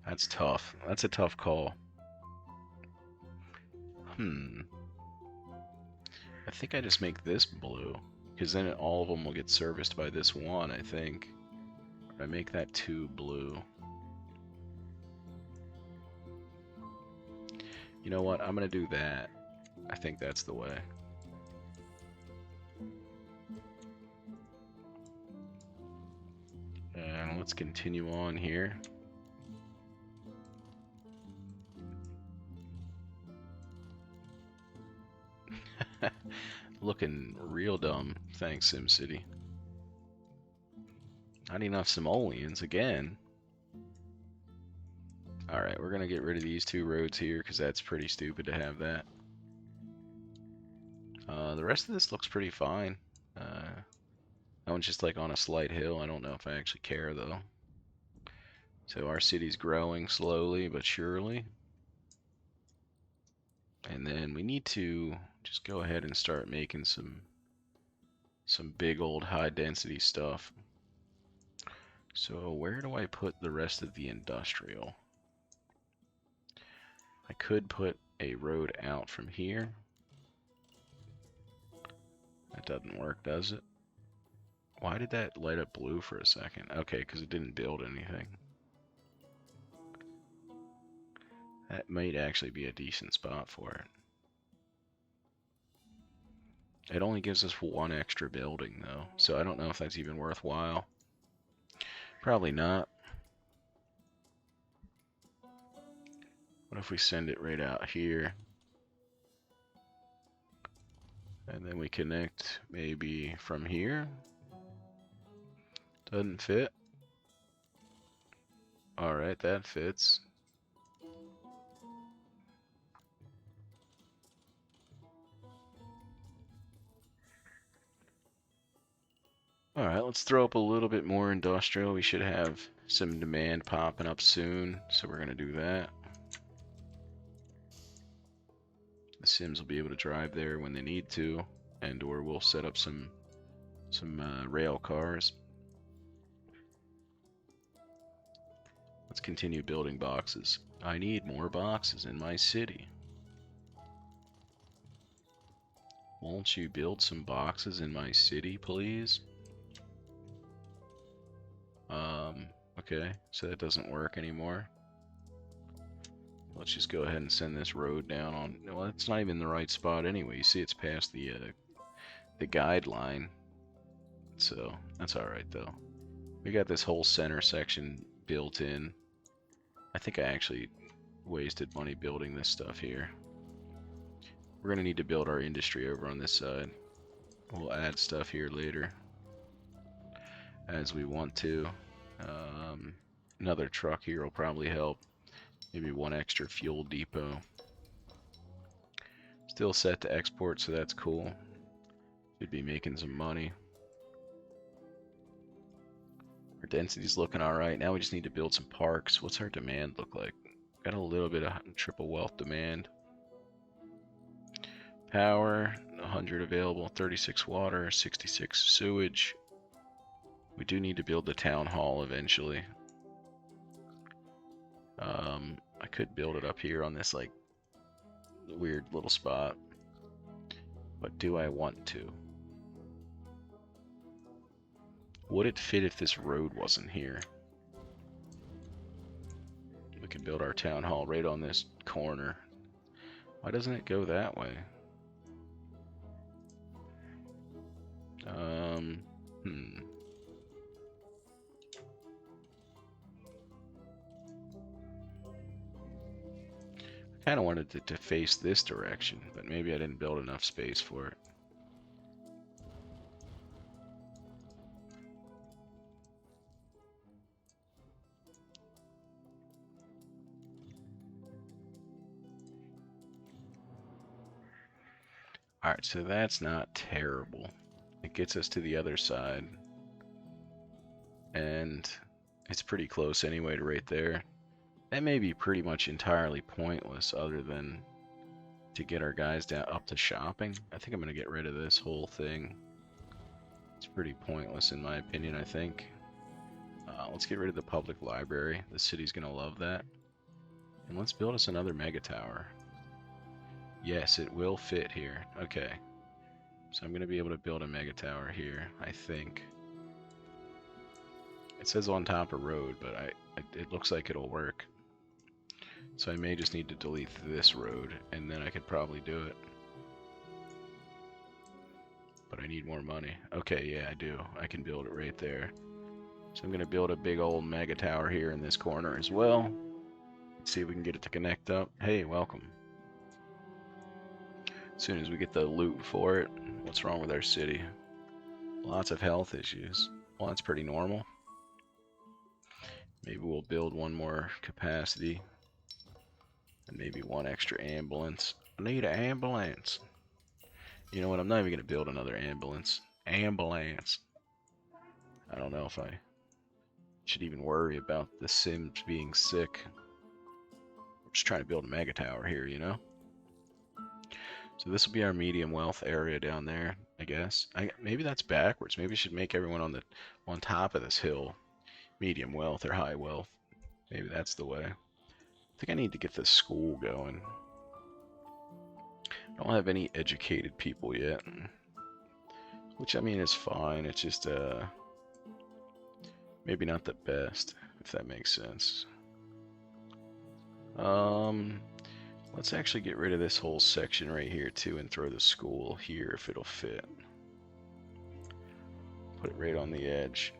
That's tough. That's a tough call. I think I just make this blue, because then all of them will get serviced by this one, I think. Or I make that 2 blue. You know what? I'm gonna do that. I think that's the way. And let's continue on here. Looking real dumb. Thanks, SimCity. Not enough simoleons again. Alright, we're gonna get rid of these 2 roads here because that's pretty stupid to have that. The rest of this looks pretty fine. That one's just like on a slight hill. I don't know if I actually care though. So our city's growing slowly but surely. And then we need to just go ahead and start making some big old high density stuff. So where do I put the rest of the industrial? I could put a road out from here. That doesn't work, does it? Why did that light up blue for a second? Okay, because it didn't build anything. That might actually be a decent spot for it. It only gives us 1 extra building, though, so I don't know if that's even worthwhile. Probably not. What if we send it right out here? And then we connect maybe from here. Doesn't fit. Alright, that fits. Alright, let's throw up a little bit more industrial. We should have some demand popping up soon, so we're going to do that. The Sims will be able to drive there when they need to, and or we'll set up some rail cars. Let's continue building boxes. I need more boxes in my city. Won't you build some boxes in my city, please? Okay, so that doesn't work anymore. Let's just go ahead and send this road down on. Well, it's not even the right spot anyway. You see, it's past the guideline, so that's all right though. We got this whole center section built in. I think I actually wasted money building this stuff here. We're going to need to build our industry over on this side. We'll add stuff here later as we want to. Another truck here will probably help. Maybe one extra fuel depot. Still set to export, so that's cool. Should be making some money. Our density's looking alright. Now we just need to build some parks. What's our demand look like? Got a little bit of triple wealth demand. Power, 100 available, 36 water, 66 sewage. We do need to build the town hall eventually. I could build it up here on this like weird little spot, but do I want to? Would it fit if this road wasn't here? We could build our town hall right on this corner. Why doesn't it go that way? I kind of wanted it to face this direction, but maybe I didn't build enough space for it. Alright, so that's not terrible. It gets us to the other side. And it's pretty close anyway to right there. That may be pretty much entirely pointless other than to get our guys down up to shopping. I think I'm going to get rid of this whole thing. It's pretty pointless in my opinion, I think. Let's get rid of the public library. The city's going to love that. And let's build us another mega tower. Yes, it will fit here. Okay. So I'm going to be able to build a mega tower here, I think. It says on top of road, but it looks like it'll work. So I may just need to delete this road, and then I could probably do it. But I need more money. Okay, yeah, I do. I can build it right there. So I'm going to build a big old mega tower here in this corner as well. Let's see if we can get it to connect up. Hey, welcome. As soon as we get the loot for it. What's wrong with our city? Lots of health issues. Well, that's pretty normal. Maybe we'll build one more capacity. And maybe one extra ambulance. I need an ambulance. You know what? I'm not even going to build another ambulance. Ambulance. I don't know if I should even worry about the Sims being sick. I'm just trying to build a mega tower here, you know? So this will be our medium wealth area down there, I guess. Maybe that's backwards. Maybe we should make everyone on top of this hill medium wealth or high wealth. Maybe that's the way. I think I need to get this school going. I don't have any educated people yet. Which, I mean, is fine. It's just, maybe not the best, if that makes sense. Let's actually get rid of this whole section right here, too, and throw the school here if it'll fit. Put it right on the edge.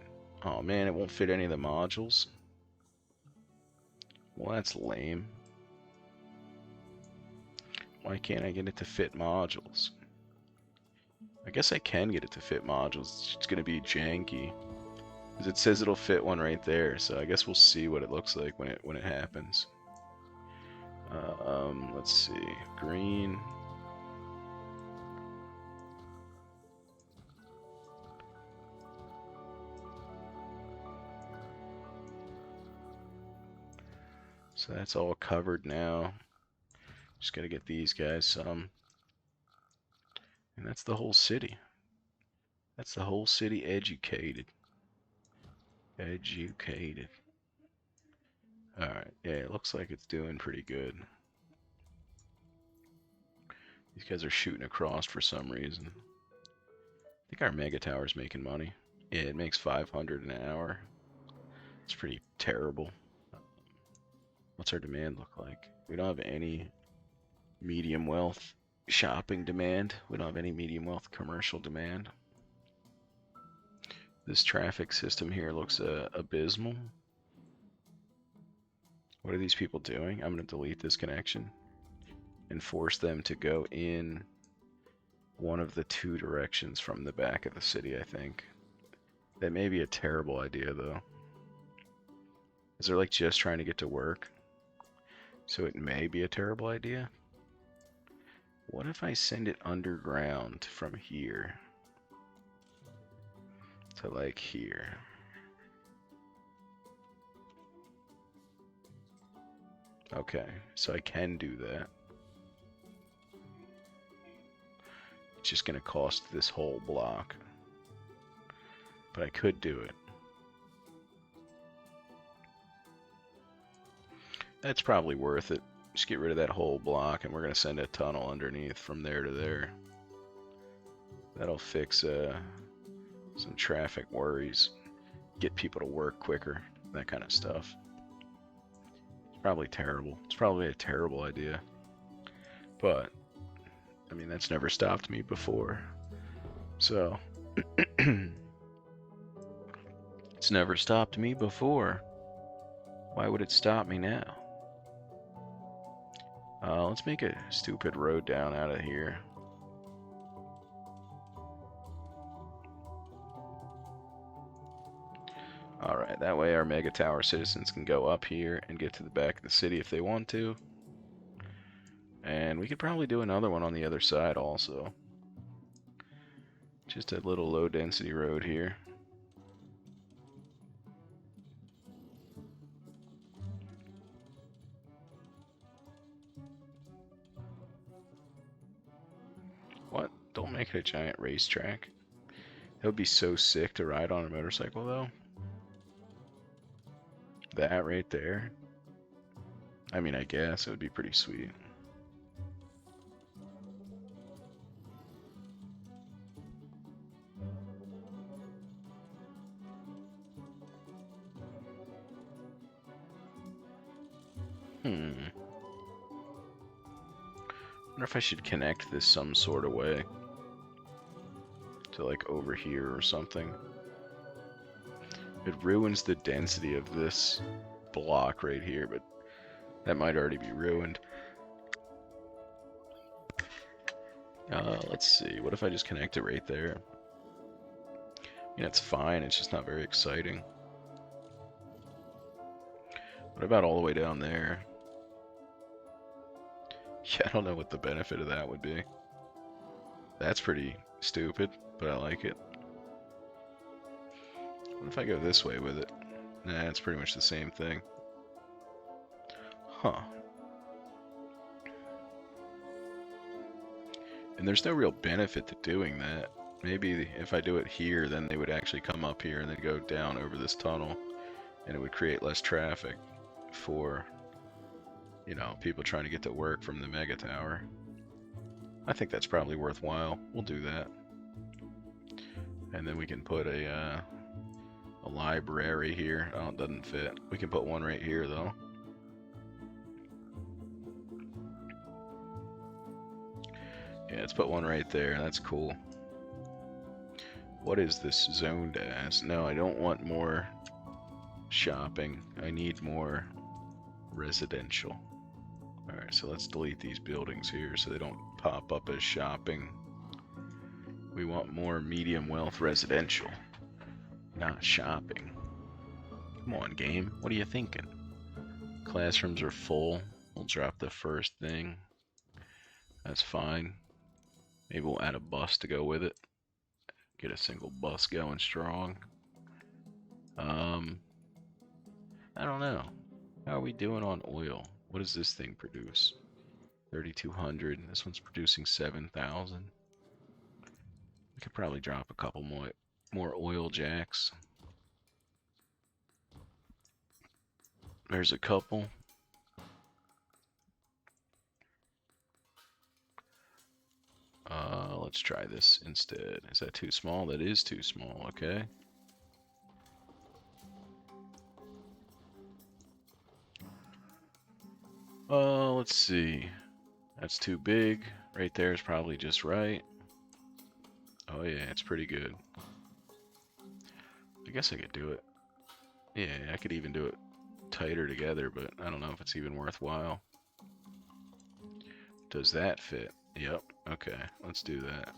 Oh, man, it won't fit any of the modules. Well, that's lame. Why can't I get it to fit modules? I guess I can get it to fit modules. It's going to be janky. Because it says it'll fit one right there, so I guess we'll see what it looks like when it happens. Let's see. Green. So that's all covered now. Just gotta get these guys some. And that's the whole city. That's the whole city educated. Educated. Alright, yeah, it looks like it's doing pretty good. These guys are shooting across for some reason. I think our mega tower's making money. Yeah, it makes 500 an hour. It's pretty terrible. What's our demand look like? We don't have any medium wealth shopping demand. We don't have any medium wealth commercial demand. This traffic system here looks abysmal. What are these people doing? I'm going to delete this connection and force them to go in one of the two directions from the back of the city, I think. That may be a terrible idea, though. Is they're like just trying to get to work? So it may be a terrible idea. What if I send it underground from here to like here? Okay, so I can do that. It's just going to cost this whole block. But I could do it. That's probably worth it. Just get rid of that whole block and we're going to send a tunnel underneath from there to there. That'll fix some traffic worries. Get people to work quicker. That kind of stuff. It's probably terrible. It's probably a terrible idea. But, I mean, that's never stopped me before. So, it's never stopped me before. Why would it stop me now? Let's make a stupid road down out of here. Alright, that way our Mega Tower citizens can go up here and get to the back of the city if they want to. And we could probably do another one on the other side also. Just a little low density road here. What? Don't make it a giant racetrack. That would be so sick to ride on a motorcycle though. That right there. I mean, I guess it would be pretty sweet. I wonder if I should connect this some sort of way to like over here or something. It ruins the density of this block right here, but that might already be ruined. Let's see. What if I just connect it right there? I mean, it's fine. It's just not very exciting. What about all the way down there? Yeah, I don't know what the benefit of that would be. That's pretty stupid, but I like it. What if I go this way with it? Nah, it's pretty much the same thing. Huh. And there's no real benefit to doing that. Maybe if I do it here, then they would actually come up here and then go down over this tunnel, and it would create less traffic for, you know, people trying to get to work from the Mega Tower. I think that's probably worthwhile. We'll do that. And then we can put a library here. Oh, it doesn't fit. We can put one right here, though. Yeah, let's put one right there. That's cool. What is this zoned as? No, I don't want more shopping. I need more residential. Alright, so let's delete these buildings here so they don't pop up as shopping. We want more medium wealth residential, not shopping. Come on, game. What are you thinking? Classrooms are full. We'll drop the first thing. That's fine. Maybe we'll add a bus to go with it. Get a single bus going strong. I don't know. How are we doing on oil? What does this thing produce? 3,200. This one's producing 7,000. We could probably drop a couple more oil jacks. There's a couple. Let's try this instead. Is that too small? That is too small, okay. Let's see. That's too big. Right there is probably just right. Oh yeah, it's pretty good. I guess I could do it. Yeah, I could even do it tighter together, but I don't know if it's even worthwhile. Does that fit? Yep. Okay, let's do that.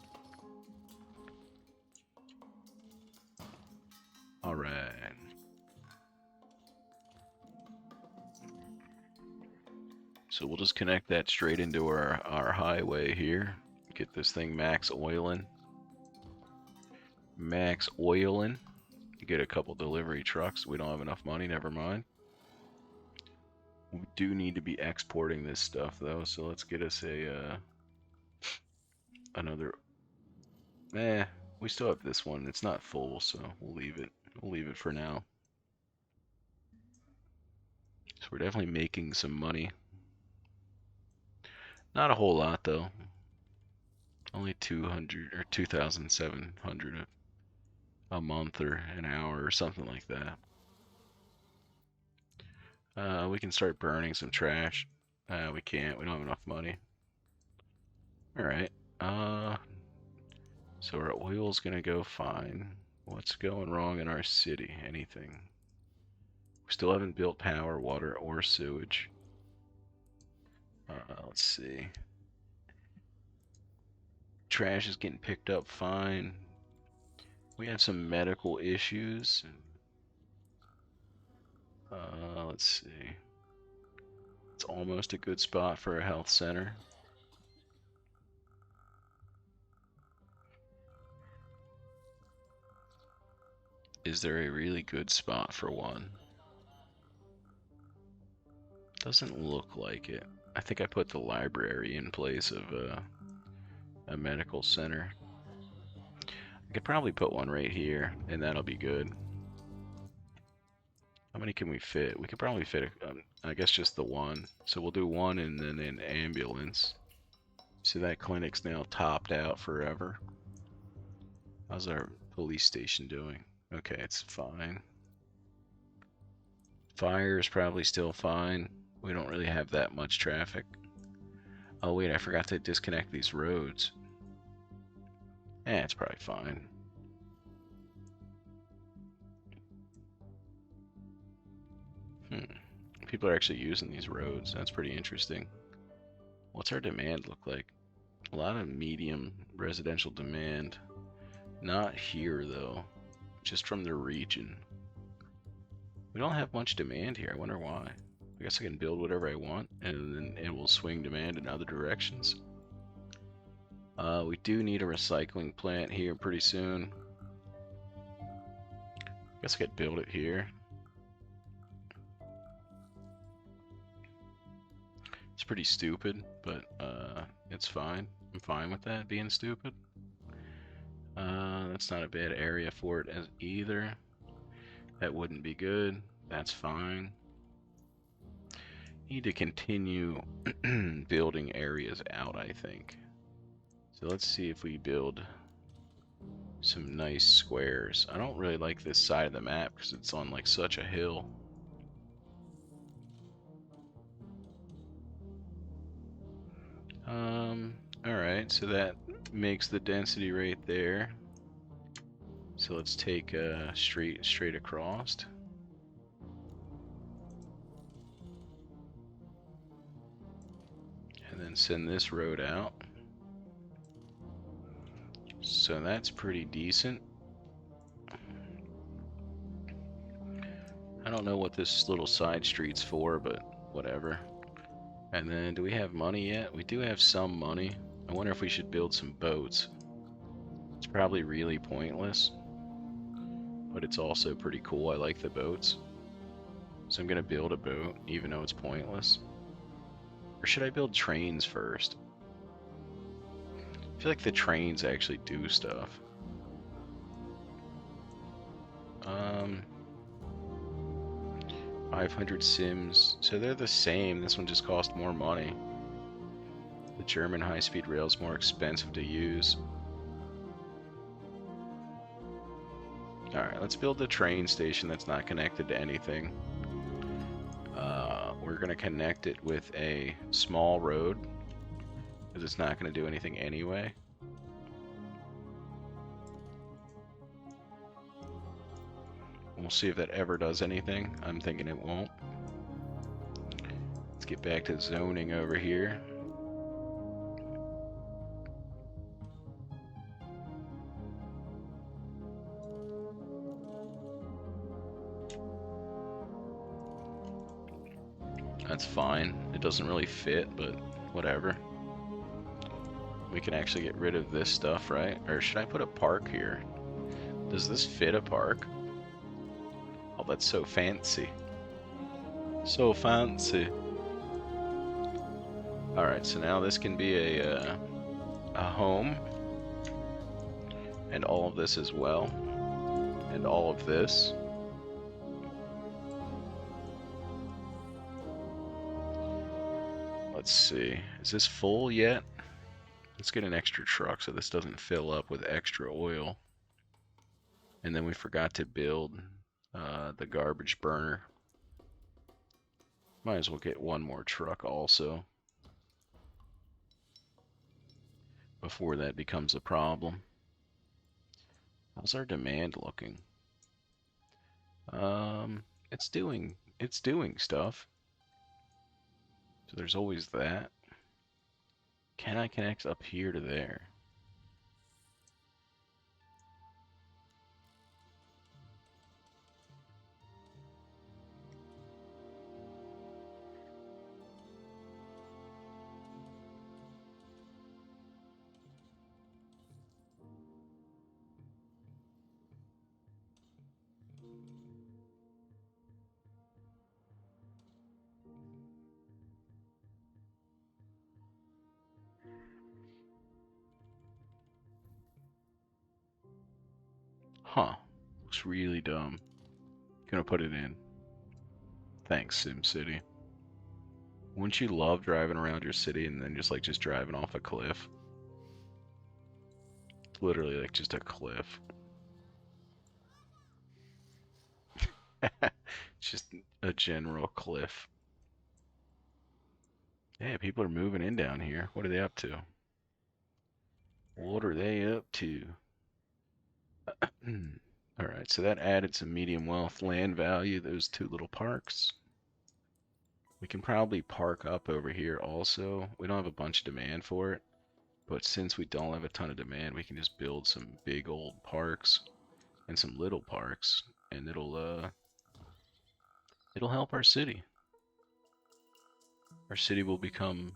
All right. So we'll just connect that straight into our highway here. Get this thing max oiling. Max oiling. Get a couple delivery trucks. We don't have enough money, never mind. We do need to be exporting this stuff though, so let's get us a another. We still have this one. It's not full, so we'll leave it. We'll leave it for now. So we're definitely making some money. Not a whole lot though. Only 200 or 2,700 a month or an hour or something like that. We can start burning some trash. We can't. We don't have enough money. All right. So our oil's gonna go fine. What's going wrong in our city? Anything? We still haven't built power, water, or sewage. Let's see. Trash is getting picked up fine. We have some medical issues. Let's see. It's almost a good spot for a health center. Is there a really good spot for one? Doesn't look like it. I think I put the library in place of a medical center. I could probably put one right here, and that'll be good. How many can we fit? We could probably fit, I guess, just the one. So we'll do one and then an ambulance. So that clinic's now topped out forever. How's our police station doing? Okay, it's fine. Fire is probably still fine. We don't really have that much traffic. Oh wait, I forgot to disconnect these roads. It's probably fine. People are actually using these roads. That's pretty interesting. What's our demand look like? A lot of medium residential demand. Not here though, just from the region. We don't have much demand here. I wonder why. I guess I can build whatever I want and then it will swing demand in other directions. We do need a recycling plant here pretty soon. I guess I could build it here. It's pretty stupid, but it's fine. I'm fine with that being stupid. That's not a bad area for it as either. That wouldn't be good. That's fine. Need to continue building areas out, I think. So let's see if we build some nice squares. I don't really like this side of the map because it's on like such a hill. Alright, so that makes the density right there. So let's take a straight across. And then send this road out. So that's pretty decent. I don't know what this little side street's for, but whatever. And then, do we have money yet? We do have some money. I wonder if we should build some boats. It's probably really pointless, but it's also pretty cool. I like the boats. So I'm gonna build a boat, even though it's pointless. Or should I build trains first? I feel like the trains actually do stuff. 500 sims. So they're the same. This one just cost more money. The German high-speed rail is more expensive to use. Alright, let's build the train station that's not connected to anything. We're going to connect it with a small road, because it's not going to do anything anyway. We'll see if that ever does anything. I'm thinking it won't. get back to zoning over here. That's fine. It doesn't really fit, but whatever. We can actually get rid of this stuff, right? Or should I put a park here? Does this fit a park? Oh, that's so fancy. So fancy. Alright, so now this can be a home. And all of this as well. And all of this. Let's see. Is this full yet? Let's get an extra truck so this doesn't fill up with extra oil. And then we forgot to build the garbage burner. Might as well get one more truck also before that becomes a problem. How's our demand looking? It's doing stuff. So there's always that. Can I connect up here to there? Huh. Looks really dumb. Gonna put it in. Thanks, SimCity. Wouldn't you love driving around your city and then just driving off a cliff? Literally like just a cliff. Just a general cliff. Yeah, people are moving in down here. What are they up to? What are they up to? Alright, so that added some medium wealth land value, those two little parks. We can probably park up over here also. We don't have a bunch of demand for it, but since we don't have a ton of demand, we can just build some big old parks and some little parks, and it'll help our city. Our city will become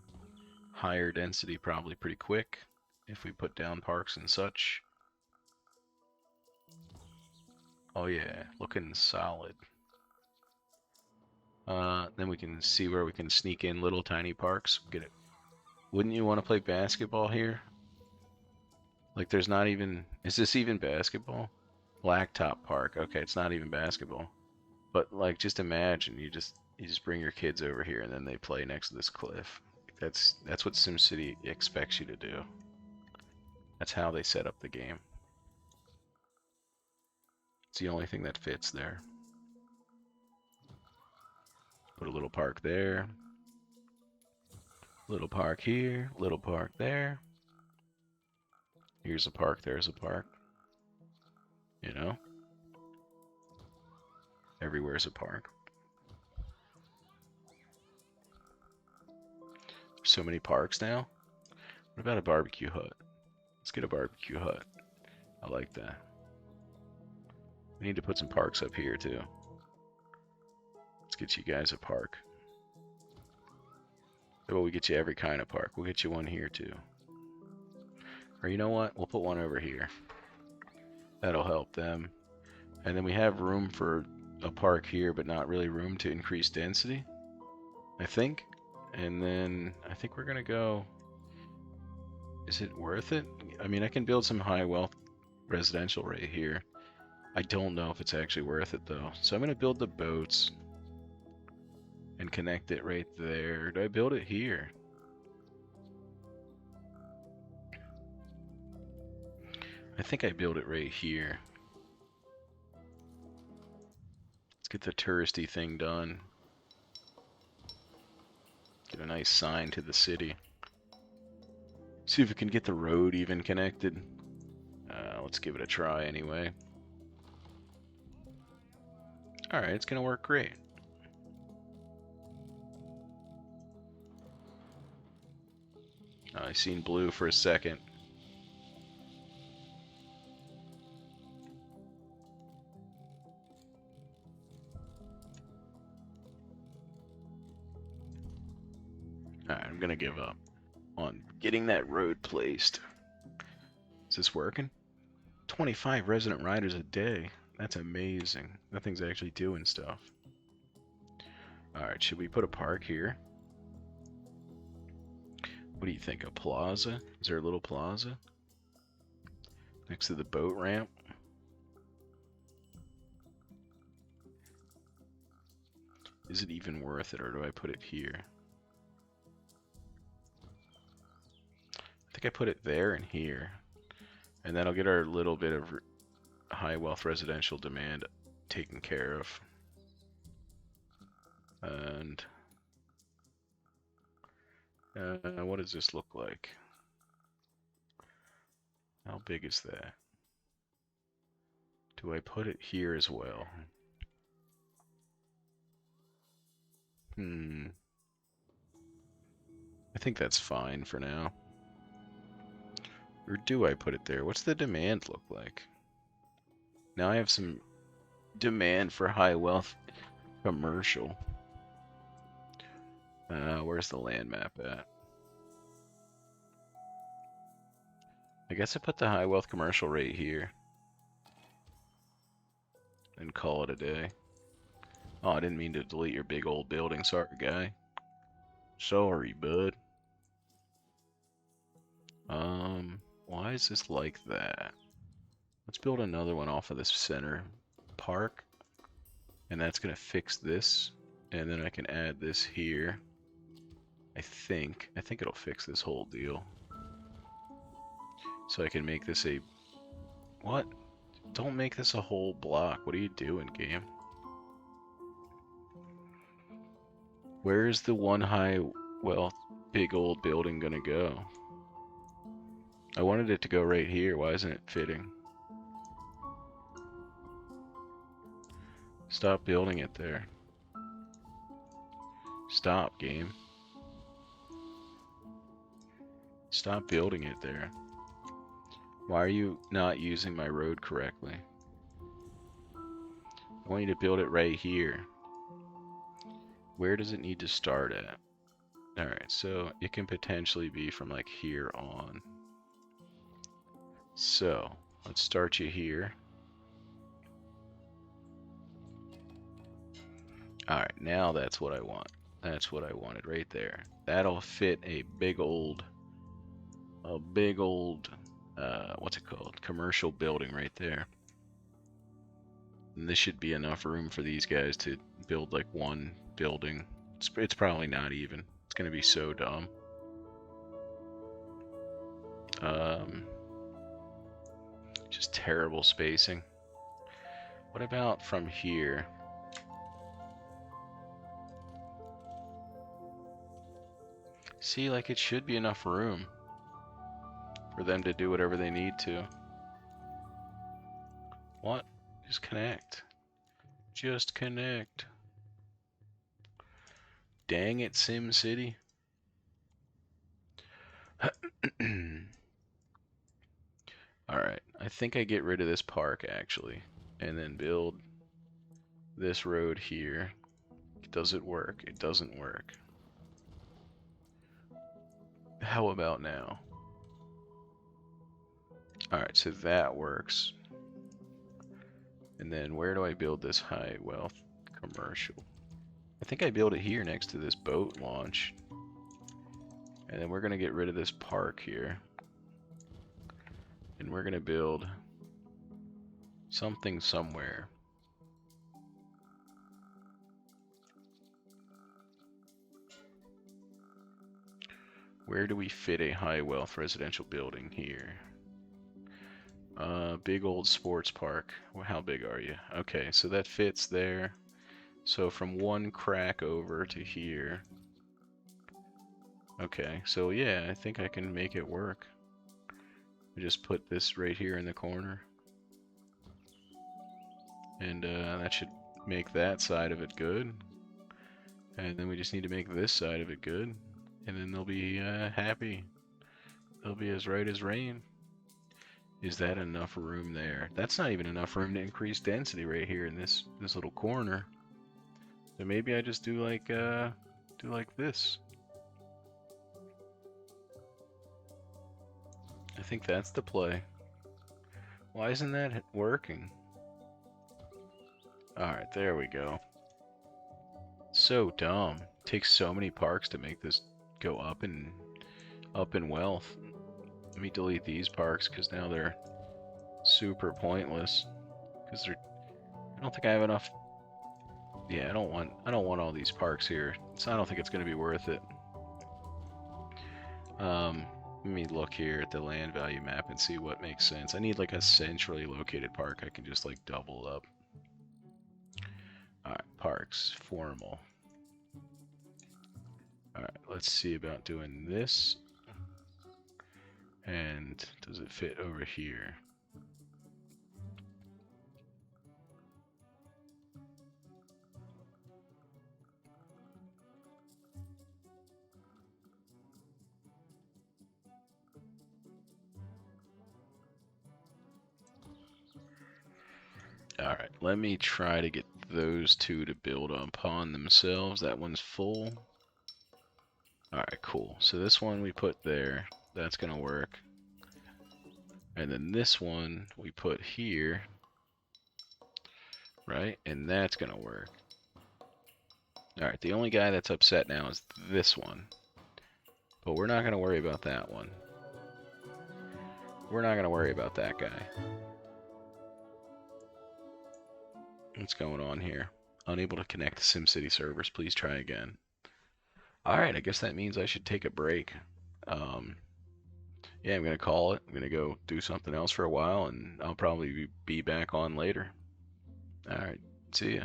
higher density probably pretty quick if we put down parks and such. Oh yeah, looking solid. Then we can see where we can sneak in little tiny parks. Get it. Wouldn't you want to play basketball here? Like there's not even, is this even basketball? Blacktop Park. Okay, it's not even basketball. But like just imagine you just bring your kids over here and then they play next to this cliff. That's what SimCity expects you to do. That's how they set up the game. It's the only thing that fits there. Put a little park there. Little park here, little park there. Here's a park, there's a park. You know? Everywhere's a park. So many parks now. What about a barbecue hut? Let's get a barbecue hut. I like that. We need to put some parks up here too. Let's get you guys a park. Well, we get you every kind of park. We'll get you one here too. Or you know what? We'll put one over here. That'll help them. And then we have room for a park here, but not really room to increase density, I think. And then I think we're gonna go. Is it worth it? I mean, I can build some high wealth residential right here. I don't know if it's actually worth it though. So I'm gonna build the boats and connect it right there. Do I build it here? I think I build it right here. Let's get the touristy thing done. Get a nice sign to the city. See if we can get the road even connected. Let's give it a try anyway. Alright, it's gonna work great. I seen blue for a second. Alright, I'm gonna give up on getting that road placed. Is this working? 25 resident riders a day. That's amazing. That thing's actually doing stuff. Alright, should we put a park here? What do you think? A plaza? Is there a little plaza? Next to the boat ramp? Is it even worth it, or do I put it here? I think I put it there and here. And that'll get our little bit of high wealth residential demand taken care of. And what does this look like? How big is that? Do I put it here as well? I think that's fine for now. Or do I put it there? What's the demand look like? Now I have some demand for high wealth commercial. Where's the land map at? I guess I put the high wealth commercial right here. And call it a day. Oh, I didn't mean to delete your big old building. Sorry, guy. Sorry, bud. Why is this like that? Let's build another one off of this center park. And that's gonna fix this. And then I can add this here. I think it'll fix this whole deal. So I can make this a... What? Don't make this a whole block. What are you doing, game? Where's the one high wealth big old building gonna go? I wanted it to go right here. Why isn't it fitting? Stop building it there. Stop, game. Stop building it there. Why are you not using my road correctly? I want you to build it right here. Where does it need to start at? Alright, so it can potentially be from like here on. So, let's start you here. Alright, now that's what I want. That's what I wanted right there. That'll fit a big old, what's it called? Commercial building right there. And this should be enough room for these guys to build like one building. It's probably not even. It's gonna be so dumb. Just terrible spacing. What about from here? See, like it should be enough room for them to do whatever they need to. What? Just connect. Just connect. Dang it, SimCity. Alright, I think I get rid of this park actually, and then build this road here. Does it work? It doesn't work. How about now? Alright, so that works. And then where do I build this high wealth commercial? I think I build it here next to this boat launch. And then we're going to get rid of this park here. And we're going to build something somewhere. Where do we fit a high wealth residential building here? Big old sports park. Well, how big are you? Okay, so that fits there. So from one crack over to here. Okay, so yeah, I think I can make it work. I just put this right here in the corner. And that should make that side of it good. And then we just need to make this side of it good. And then they'll be happy. They'll be as right as rain. Is that enough room there? That's not even enough room to increase density right here in this little corner. So maybe I just do like this. I think that's the play. Why isn't that working? Alright, there we go. So dumb. Takes so many parks to make this go up in wealth. Let me delete these parks because now they're super pointless. Because I don't think I have enough. Yeah, I don't want all these parks here. So I don't think it's gonna be worth it. Let me look here at the land value map and see what makes sense. I need like a centrally located park I can just like double up. Alright, parks, formal. Alright, let's see about doing this. And does it fit over here? Alright, let me try to get those two to build upon themselves. That one's full. Alright, cool. So this one we put there. That's gonna work. And then this one we put here. Right? And that's gonna work. Alright, the only guy that's upset now is this one. But we're not gonna worry about that one. We're not gonna worry about that guy. What's going on here? Unable to connect to SimCity servers. Please try again. Alright, I guess that means I should take a break. Yeah, I'm going to call it. I'm going to go do something else for a while, and I'll probably be back on later. Alright, see ya.